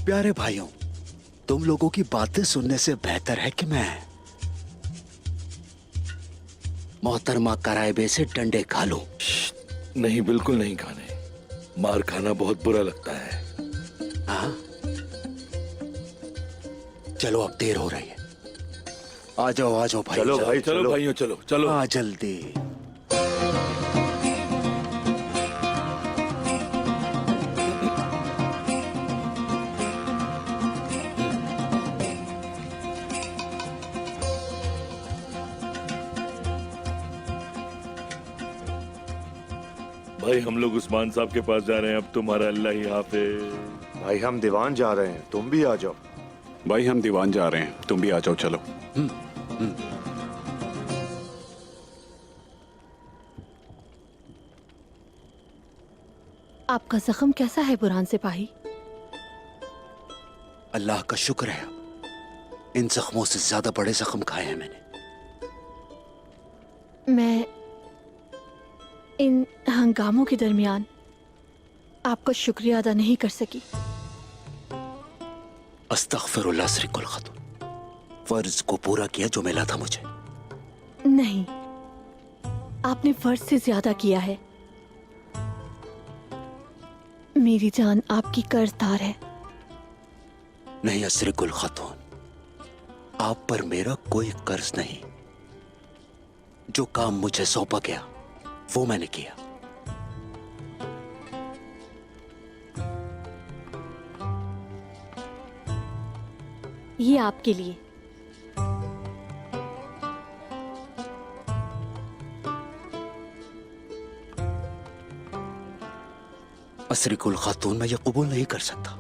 प्यारे भाइयों, तुम लोगों की बातें सुनने से बेहतर है कि मैं मोहतरमा करायबे से डंडे खा लूं। नहीं, बिल्कुल नहीं खाने। मार खाना बहुत बुरा लगता है। हाँ? चलो अब देर हो रही है। आ जाओ भाई। चलो भाई, चलो भाइयों, चलो चलो। आ जल्दी। भाई हम लोग उस्मान साहब के पास जा रहे हैं। अब तुम्हारा अल्लाह ही हाफिज। भाई हम दीवान जा रहे हैं, तुम भी आ जाओ। भाई हम दीवान जा रहे हैं, तुम भी आ जाओ। चलो। आपका जख्म कैसा है बुरहान सिपाही? अल्लाह का शुक्र है, इन जख्मों से ज्यादा बड़े जख्म खाए हैं मैंने। मैं इन हंगामों के दरमियान आपका शुक्रिया अदा नहीं कर सकी। अस्तगफिरुल्लाह असरिकुल खातून, फर्ज को पूरा किया जो मिला था मुझे। नहीं, आपने फर्ज से ज्यादा किया है। मेरी जान आपकी कर्जदार है। नहीं असरिकुल खातून, आप पर मेरा कोई कर्ज नहीं। जो काम मुझे सौंपा गया वो मैंने किया। ये आपके लिए। असरिकुल खातून, मैं ये कबूल नहीं कर सकता।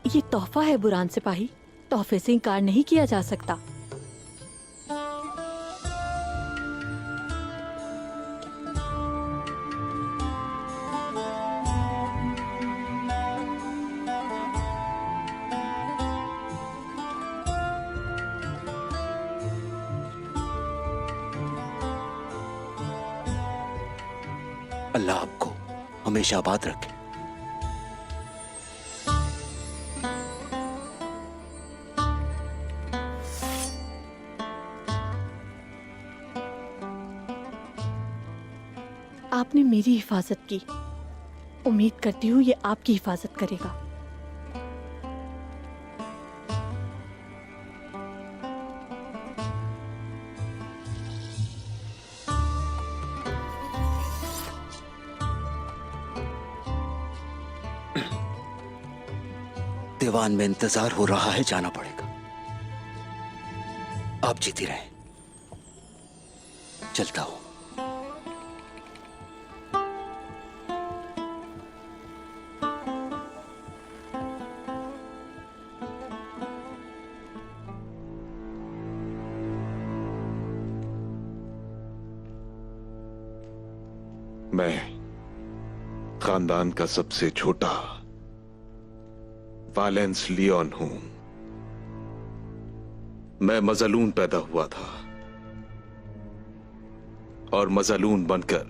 ये तोहफा है बुरान सिपाही, तोहफे से इनकार नहीं किया जा सकता। अल्लाह आपको हमेशा आबाद रखे। आपने मेरी हिफाजत की, उम्मीद करती हूँ ये आपकी हिफाजत करेगा। दीवान में इंतजार हो रहा है, जाना पड़ेगा। आप जीती रहें। चलता हूं। मैं खानदान का सबसे छोटा वालेंस लियोन हूं। मैं मजलून पैदा हुआ था और मजलून बनकर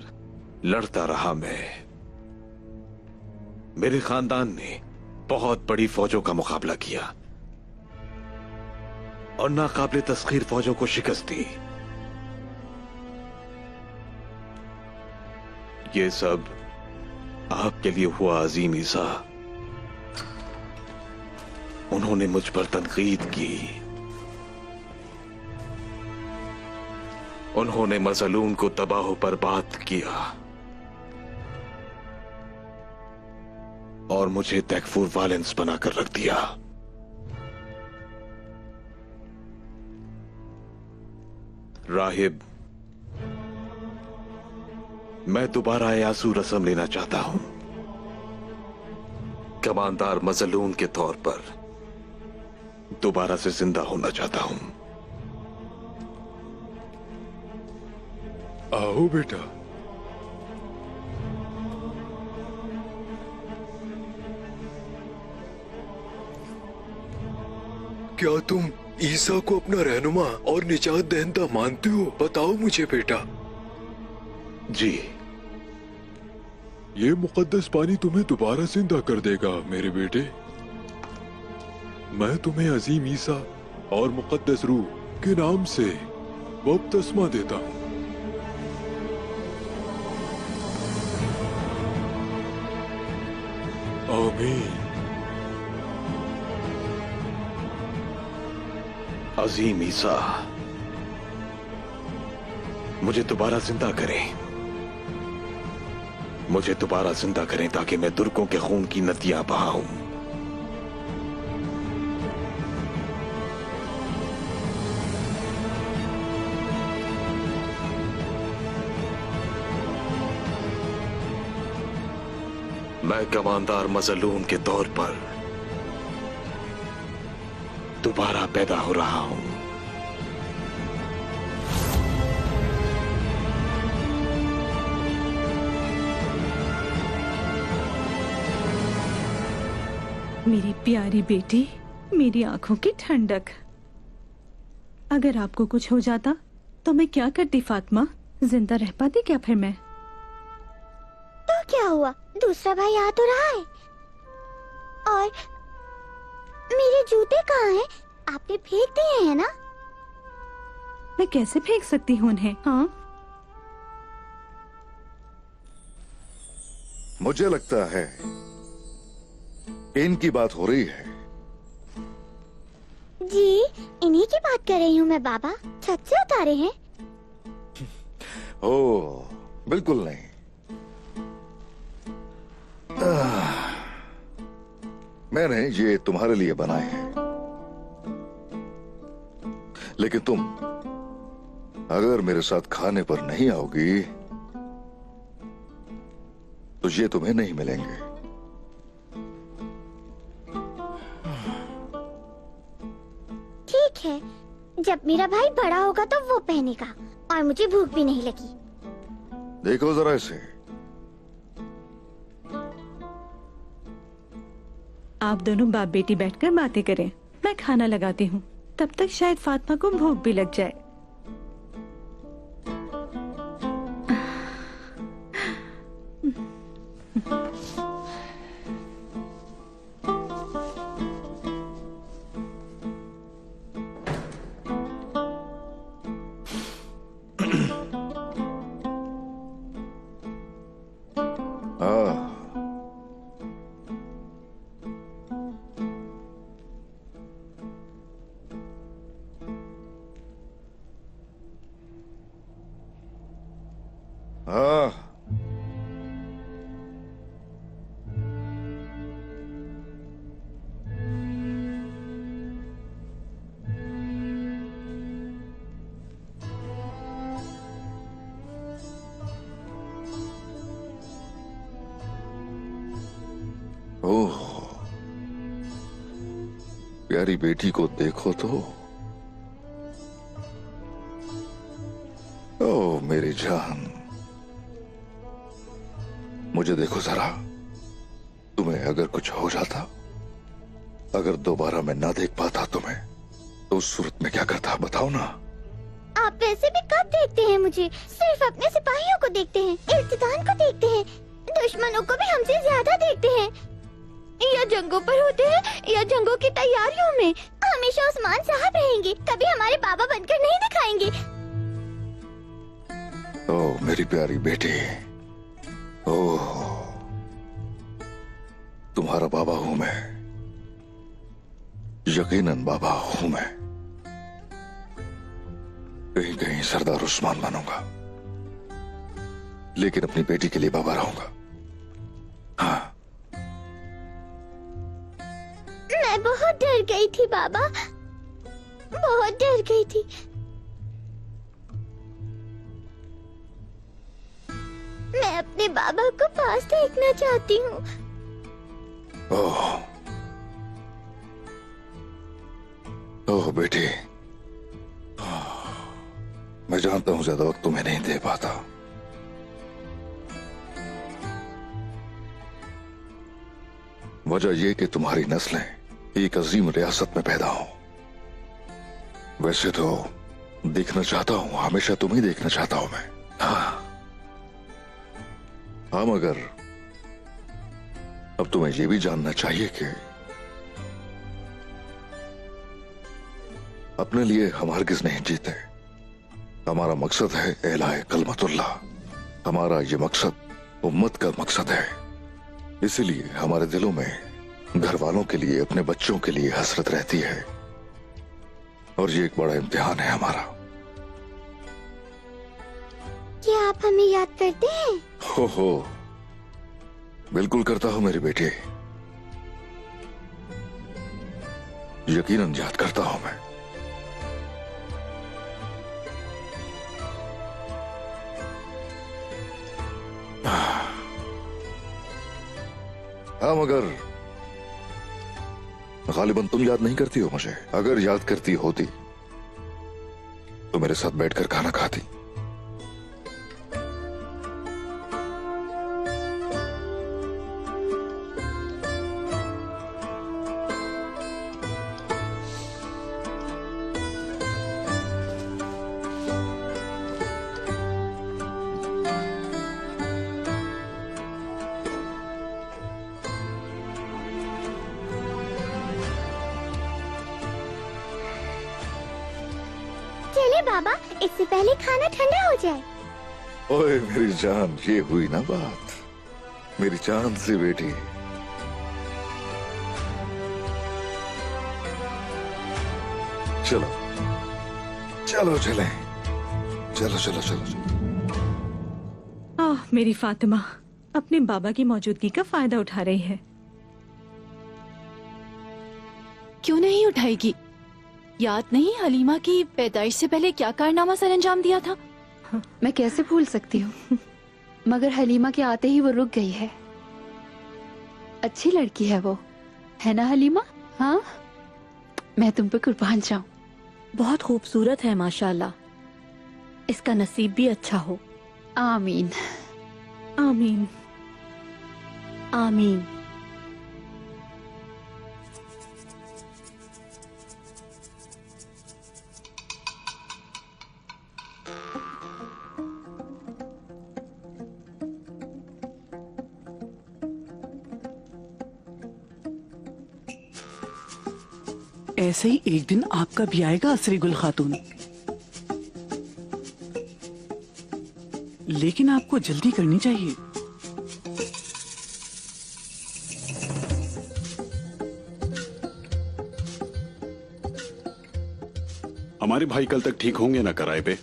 लड़ता रहा मैं। मेरे खानदान ने बहुत बड़ी फौजों का मुकाबला किया और नाकाबिले तस्खीर फौजों को शिकस्त दी। ये सब आपके लिए हुआ अजीम ईसा। उन्होंने मुझ पर तनकीद की, उन्होंने मजलून को तबाह बर्बाद किया और मुझे तैकफूर वालेंस बनाकर रख दिया। राहिब, मैं दोबारा यासू रस्म लेना चाहता हूं। कमांदार मजलून के तौर पर दोबारा से जिंदा होना चाहता हूं। आओ बेटा। क्या तुम ईसा को अपना रहनुमा और निजात दहिंदा मानते हो? बताओ मुझे बेटा। जी। ये मुकद्दस पानी तुम्हें दोबारा जिंदा कर देगा मेरे बेटे। मैं तुम्हें अजीम ईसा और मुकद्दस रूह के नाम से बपतिस्मा देता हूँ। आमीन। अजीम ईसा, मुझे दोबारा जिंदा करें, मुझे दोबारा जिंदा करें ताकि मैं तुर्कों के खून की नदियां बहाऊं। मैं कमांदार मजलून के तौर पर दोबारा पैदा हो रहा हूं। मेरी प्यारी बेटी, मेरी आंखों की ठंडक। अगर आपको कुछ हो जाता तो मैं क्या करती फातिमा? जिंदा रह पाती क्या फिर मैं? क्या हुआ? दूसरा भाई आ तो रहा है। और मेरे जूते कहाँ हैं? आपने फेंक दिए हैं ना? मैं कैसे फेंक सकती हूँ उन्हें? हाँ, मुझे लगता है कि इनकी बात हो रही है। जी, इन्हीं की बात कर रही हूँ मैं बाबा। छत से उतारे हैं? ओ, बिल्कुल नहीं। मैंने ये तुम्हारे लिए बनाए हैं, लेकिन तुम अगर मेरे साथ खाने पर नहीं आओगी तो ये तुम्हें नहीं मिलेंगे। ठीक है, जब मेरा भाई बड़ा होगा तो वो पहनेगा, और मुझे भूख भी नहीं लगी। देखो जरा इसे। आप दोनों बाप बेटी बैठकर बातें करें, मैं खाना लगाती हूँ। तब तक शायद फातिमा को भूख भी लग जाए। हाँ, ओह, प्यारी बेटी को देखो तो। ओह मेरी जान, मुझे देखो जरा। तुम्हें अगर कुछ हो जाता, अगर दोबारा मैं ना देख पाता तुम्हें, तो उस सूरत में क्या करता बताओ ना। आप वैसे भी कब देखते हैं मुझे? सिर्फ अपने सिपाहियों को देखते हैं, इल्तिदान को देखते हैं, दुश्मनों को भी हमसे ज्यादा देखते हैं। या जंगों पर होते हैं या जंगों की तैयारियों में। हमेशा उस्मान साहब रहेंगे, कभी हमारे बाबा बनकर नहीं दिखाएंगे। ओह मेरी प्यारी बेटी, ओह तुम्हारा बाबा हूं मैं, यकीनन बाबा हूं मैं। कहीं कहीं सरदार उस्मान बनूंगा, लेकिन अपनी बेटी के लिए बाबा रहूंगा। हाँ, मैं बहुत डर गई थी बाबा, बहुत डर गई थी। मैं अपने बाबा को पास देखना चाहती हूँ। ओह ओह बेटी, मैं जानता हूं ज्यादा वक्त तुम्हें नहीं दे पाता। वजह यह कि तुम्हारी नस्लें एक अजीम रियासत में पैदा हो। वैसे तो देखना चाहता हूं, हमेशा तुम्हें देखना चाहता हूं मैं। हाँ, मगर अब तुम्हें यह भी जानना चाहिए कि अपने लिए हम हरगिज नहीं जीते। हमारा मकसद है एलाए कलमतुल्लाह। हमारा ये मकसद उम्मत का मकसद है। इसीलिए हमारे दिलों में घर वालों के लिए, अपने बच्चों के लिए हसरत रहती है। और ये एक बड़ा इम्तिहान है हमारा। क्या आप हमें याद करते हैं? हो बिल्कुल करता हूं मेरी बेटी, यकीनन याद करता हूं मैं। हाँ, मगर गालिबन तुम याद नहीं करती हो मुझे। अगर याद करती होती तो मेरे साथ बैठकर खाना खाती। रुकिए बाबा, इससे पहले खाना ठंडा हो जाए। ओए मेरी जान, ये हुई ना बात, मेरी जान सी बेटी। चलो चलो चलें, चलो चलो चलो चलो। मेरी फातिमा अपने बाबा की मौजूदगी का फायदा उठा रही है। क्यों नहीं उठाएगी? याद नहीं हलीमा की पैदाइश से पहले क्या कारनामा सर अंजाम दिया था? मैं कैसे भूल सकती हूँ, मगर हलीमा के आते ही वो रुक गई है। अच्छी लड़की है वो, है ना हलीमा? हाँ, मैं तुम पे कुर्बान जाऊं। बहुत खूबसूरत है माशाल्लाह, इसका नसीब भी अच्छा हो। आमीन आमीन आमीन। ऐसे ही एक दिन आपका भी आएगा असरी गुल खातून, लेकिन आपको जल्दी करनी चाहिए। हमारे भाई कल तक ठीक होंगे ना कराए पे?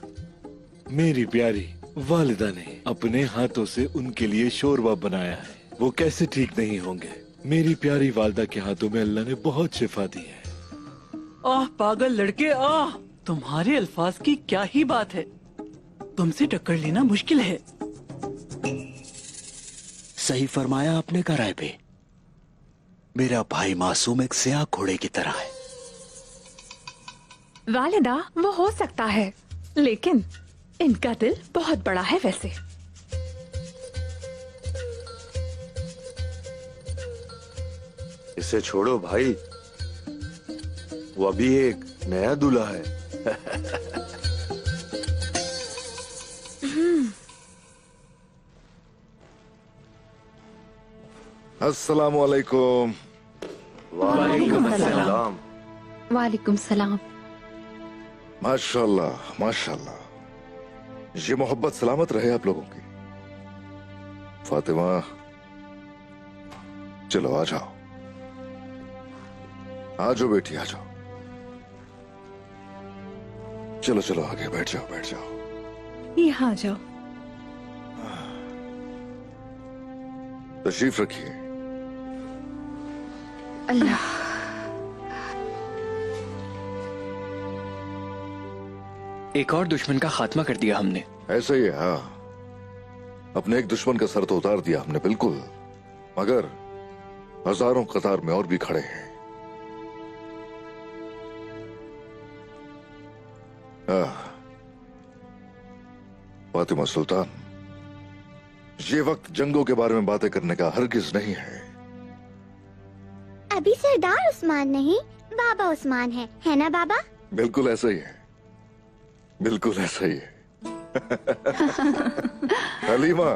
मेरी प्यारी वालिदा ने अपने हाथों से उनके लिए शोरबा बनाया है, वो कैसे ठीक नहीं होंगे? मेरी प्यारी वालिदा के हाथों में अल्लाह ने बहुत शिफा दी है। आह पागल लड़के, आह तुम्हारे अल्फाज की क्या ही बात है, तुमसे टक्कर लेना मुश्किल है। सही फरमाया आपने कराए पे, मेरा भाई मासूम एक स्याह घोड़े की तरह है। वालिदा वो हो सकता है, लेकिन इनका दिल बहुत बड़ा है वैसे। इसे छोड़ो भाई, वो अभी एक नया दूल्हा है। अस्सलाम वालेकुम। वालेकुम अस्सलाम। वालेकुम सलाम। माशाल्लाह माशाल्लाह, ये मोहब्बत सलामत रहे आप लोगों की। फातिमा चलो आ जाओ, आ जाओ बेटी, आ जाओ। चलो चलो आगे बैठ जाओ, बैठ जाओ। यहाँ आ जाओ। तशरीफ रखिए। अल्लाह। एक और दुश्मन का खात्मा कर दिया हमने। ऐसे ही है, हाँ, अपने एक दुश्मन का सर तो उतार दिया हमने, बिल्कुल, मगर हजारों कतार में और भी खड़े हैं। फातिमा सुल्तान, ये वक्त जंगों के बारे में बातें करने का हरगिज नहीं है। अभी सरदार उस्मान नहीं, बाबा उस्मान है ना बाबा? बिल्कुल ऐसा ही है, बिल्कुल ऐसा ही है। हलीमा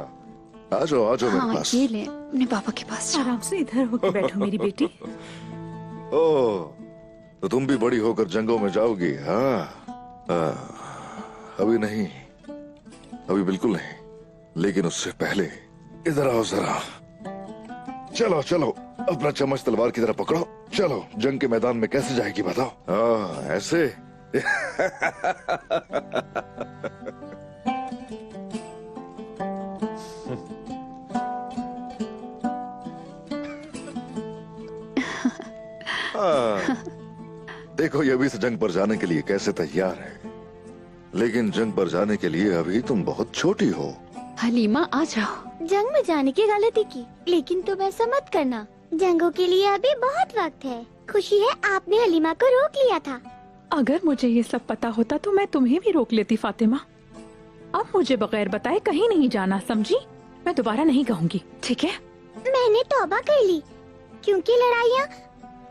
आ जाओ, आ जाओ मेरे पास। ये ले, अपने पापा के पास जाओ। आराम से इधर होकर बैठो मेरी बेटी। ओ, तो तुम भी बड़ी होकर जंगों में जाओगी? हाँ, अभी नहीं, अभी बिल्कुल नहीं, लेकिन उससे पहले इधर आओ जरा। चलो चलो, अपना चम्मच तलवार की तरह पकड़ो। चलो, जंग के मैदान में कैसे जाएगी बताओ? हाँ, ऐसे। देखो, ये अभी से जंग पर जाने के लिए कैसे तैयार है, लेकिन जंग पर जाने के लिए अभी तुम बहुत छोटी हो। हलीमा आ जाओ। जंग में जाने की गलती की, लेकिन तुम ऐसा मत करना, जंगों के लिए अभी बहुत वक्त है। खुशी है आपने हलीमा को रोक लिया था। अगर मुझे ये सब पता होता तो मैं तुम्हें भी रोक लेती फातिमा। अब मुझे बगैर बताए कहीं नहीं जाना, समझी? मैं दोबारा नहीं कहूँगी, ठीक है? मैंने तौबा कर ली, क्योंकि लड़ाइयाँ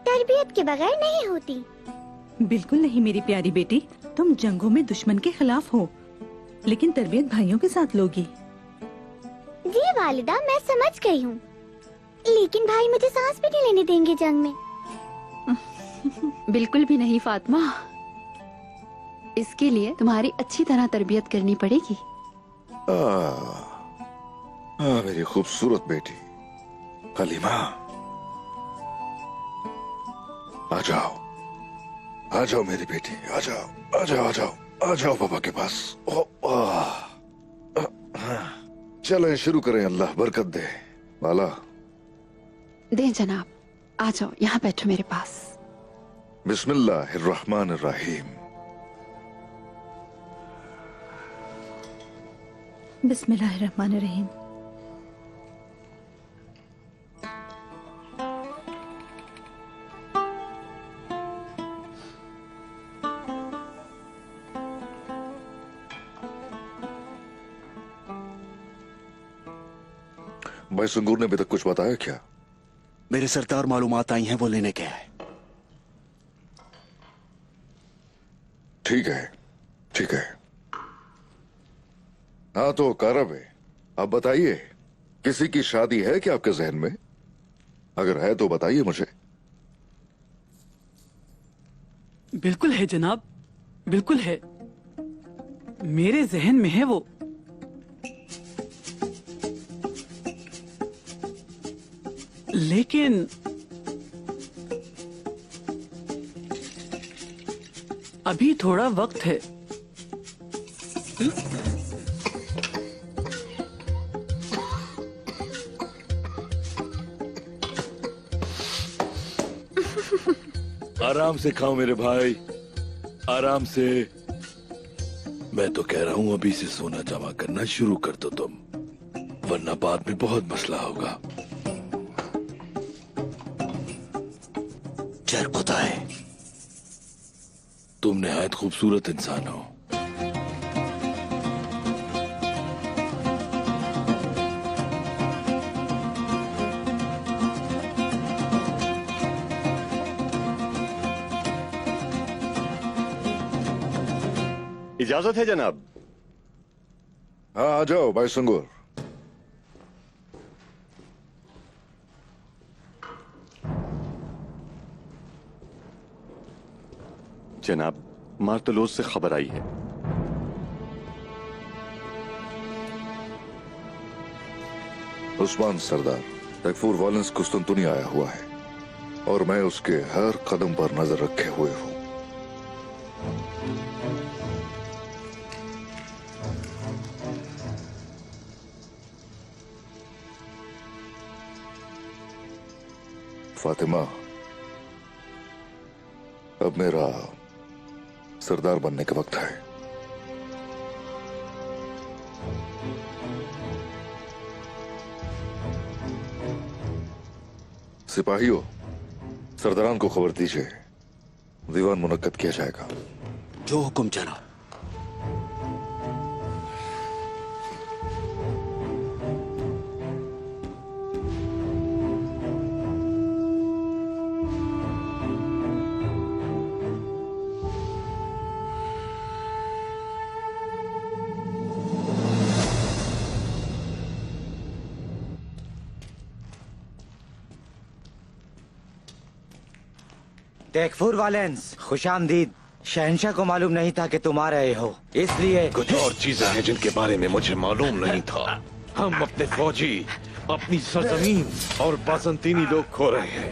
तरबियत के बगैर नहीं होती। बिल्कुल नहीं मेरी प्यारी बेटी, तुम जंगों में दुश्मन के खिलाफ हो, लेकिन तरबियत भाइयों के साथ लोगी। जी वालिदा, मैं समझ गई हूँ, लेकिन भाई मुझे सांस भी नहीं लेने देंगे जंग में। बिल्कुल भी नहीं फातिमा, इसके लिए तुम्हारी अच्छी तरह तरबियत करनी पड़ेगी। मेरी खूबसूरत बेटी हलीमा, आ जाओ, आ जाओ मेरी बेटी, आ जाओ, आ जाओ, आ जाओ, आ जाओ पापा के पास। चलें शुरू करें, अल्लाह बरकत दे। बाला, दे जनाब, आ जाओ, यहाँ बैठो मेरे पास। बिस्मिल्लाहिर्रहमानिर्रहीम। बिस्मिल्लाहिर्रहमानिर्रहीम। भाई संगूर ने अभी तक कुछ बताया क्या? मेरे सरदार मालूमात आई हैं, वो लेने गया है। ठीक है, ठीक है। हाँ तो कारब है, आप बताइए, किसी की शादी है क्या आपके जहन में? अगर है तो बताइए मुझे। बिल्कुल है जनाब, बिल्कुल है। मेरे जहन में है वो। लेकिन अभी थोड़ा वक्त है। आराम से खाओ मेरे भाई, आराम से। मैं तो कह रहा हूँ अभी से सोना जमा करना शुरू कर दो तुम, वरना बाद में बहुत मसला होगा। खुदाए, तुम निहायत खूबसूरत इंसान हो। इजाजत है जनाब? हाँ आ जाओ भाई संगूर। जनाब, मार्तलोज से खबर आई है। उस्मान सरदार तैफूर वॉलेंस कुस्तुनतुनी आया हुआ है और मैं उसके हर कदम पर नजर रखे हुए हूं। फातिमा, अब मेरा सरदार बनने का वक्त है। सिपाहियों, सरदारान को खबर दीजिए, दीवान मुनक्कद किया जाएगा। जो हुक्म जनाब। टेकफूर वालेंस, खुशामदीद। शहंशाह को मालूम नहीं था कि तुम आ रहे हो, इसलिए कुछ और चीजें हैं जिनके बारे में मुझे मालूम नहीं था। हम अपने फौजी, अपनी सरजमीन और बासंतीनी लोग खो रहे हैं।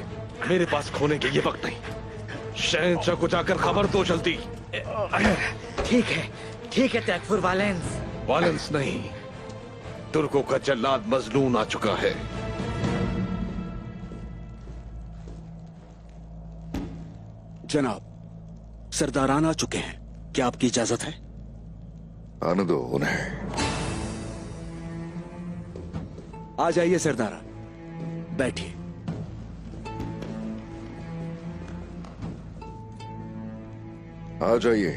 मेरे पास खोने के ये वक्त नहीं। शहंशाह को जाकर खबर दो जल्दी। ठीक है टेकफूर वालेंस। वालेंस नहीं, तुर्कों का जल्लाद मजलून आ चुका है। जनाब, सरदारान आ चुके हैं, क्या आपकी इजाजत है? आने दो उन्हें। आ जाइए सरदारा, बैठिए। आ जाइए।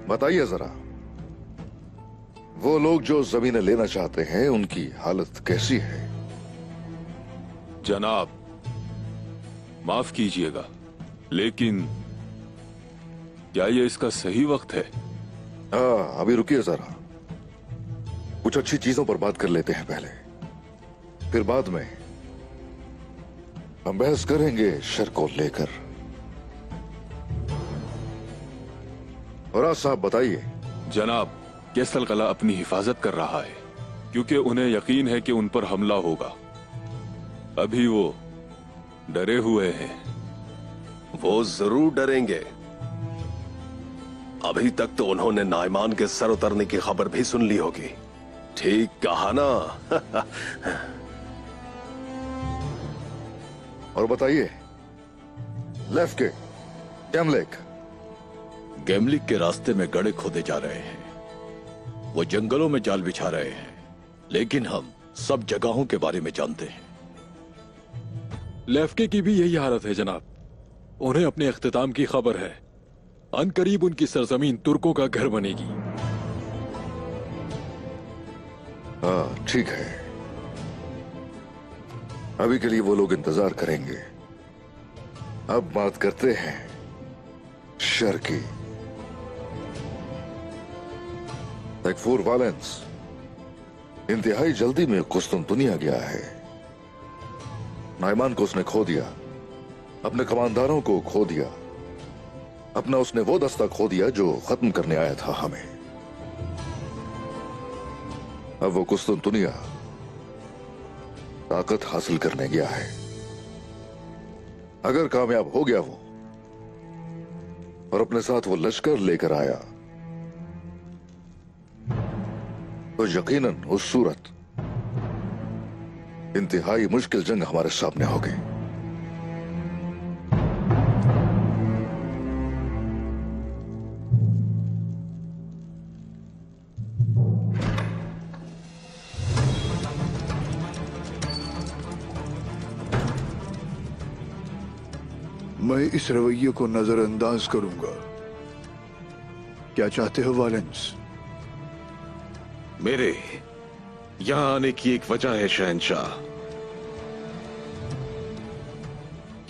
बताइए जरा, वो लोग जो जमीनें लेना चाहते हैं उनकी हालत कैसी है? जनाब, माफ कीजिएगा, लेकिन क्या ये इसका सही वक्त है? हाँ, अभी रुकिए जरा, कुछ अच्छी चीजों पर बात कर लेते हैं पहले, फिर बाद में हम बहस करेंगे शर को लेकर। और आज साहब बताइए। जनाब, कैसल कला अपनी हिफाजत कर रहा है क्योंकि उन्हें यकीन है कि उन पर हमला होगा। अभी वो डरे हुए हैं। वो जरूर डरेंगे। अभी तक तो उन्होंने नाइमान के सर उतरने की खबर भी सुन ली होगी। ठीक कहा ना? और बताइए, लेफ्ट के गैमलेक। गैमलिक के रास्ते में गड्ढे खोदे जा रहे हैं। वो जंगलों में जाल बिछा रहे हैं, लेकिन हम सब जगहों के बारे में जानते हैं। लेफ्के की भी यही हालत है जनाब। उन्हें अपने इख्तिताम की खबर है। अनकरीब उनकी सरजमीन तुर्कों का घर बनेगी। हाँ ठीक है, अभी के लिए वो लोग इंतजार करेंगे। अब बात करते हैं शर की। तकफूर वालेंस इंतहाई जल्दी में कुस्तुनतुनिया गया है। नाइमान को उसने खो दिया, अपने कमांडरों को खो दिया, अपना उसने वो दस्ता खो दिया जो खत्म करने आया था हमें। अब वो कुस्तुनतुनिया ताकत हासिल करने गया है। अगर कामयाब हो गया वो और अपने साथ वो लश्कर लेकर आया तो यकीनन उस सूरत इंतहाई मुश्किल जंग हमारे सामने होगी। मैं इस रवैये को नजरअंदाज करूंगा। क्या चाहते हो वालेंस? मेरे यहां आने की एक वजह है शहंशाह।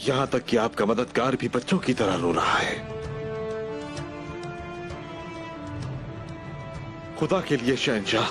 यहां तक कि आपका मददगार भी बच्चों की तरह रो रहा है। खुदा के लिए शहंशाह,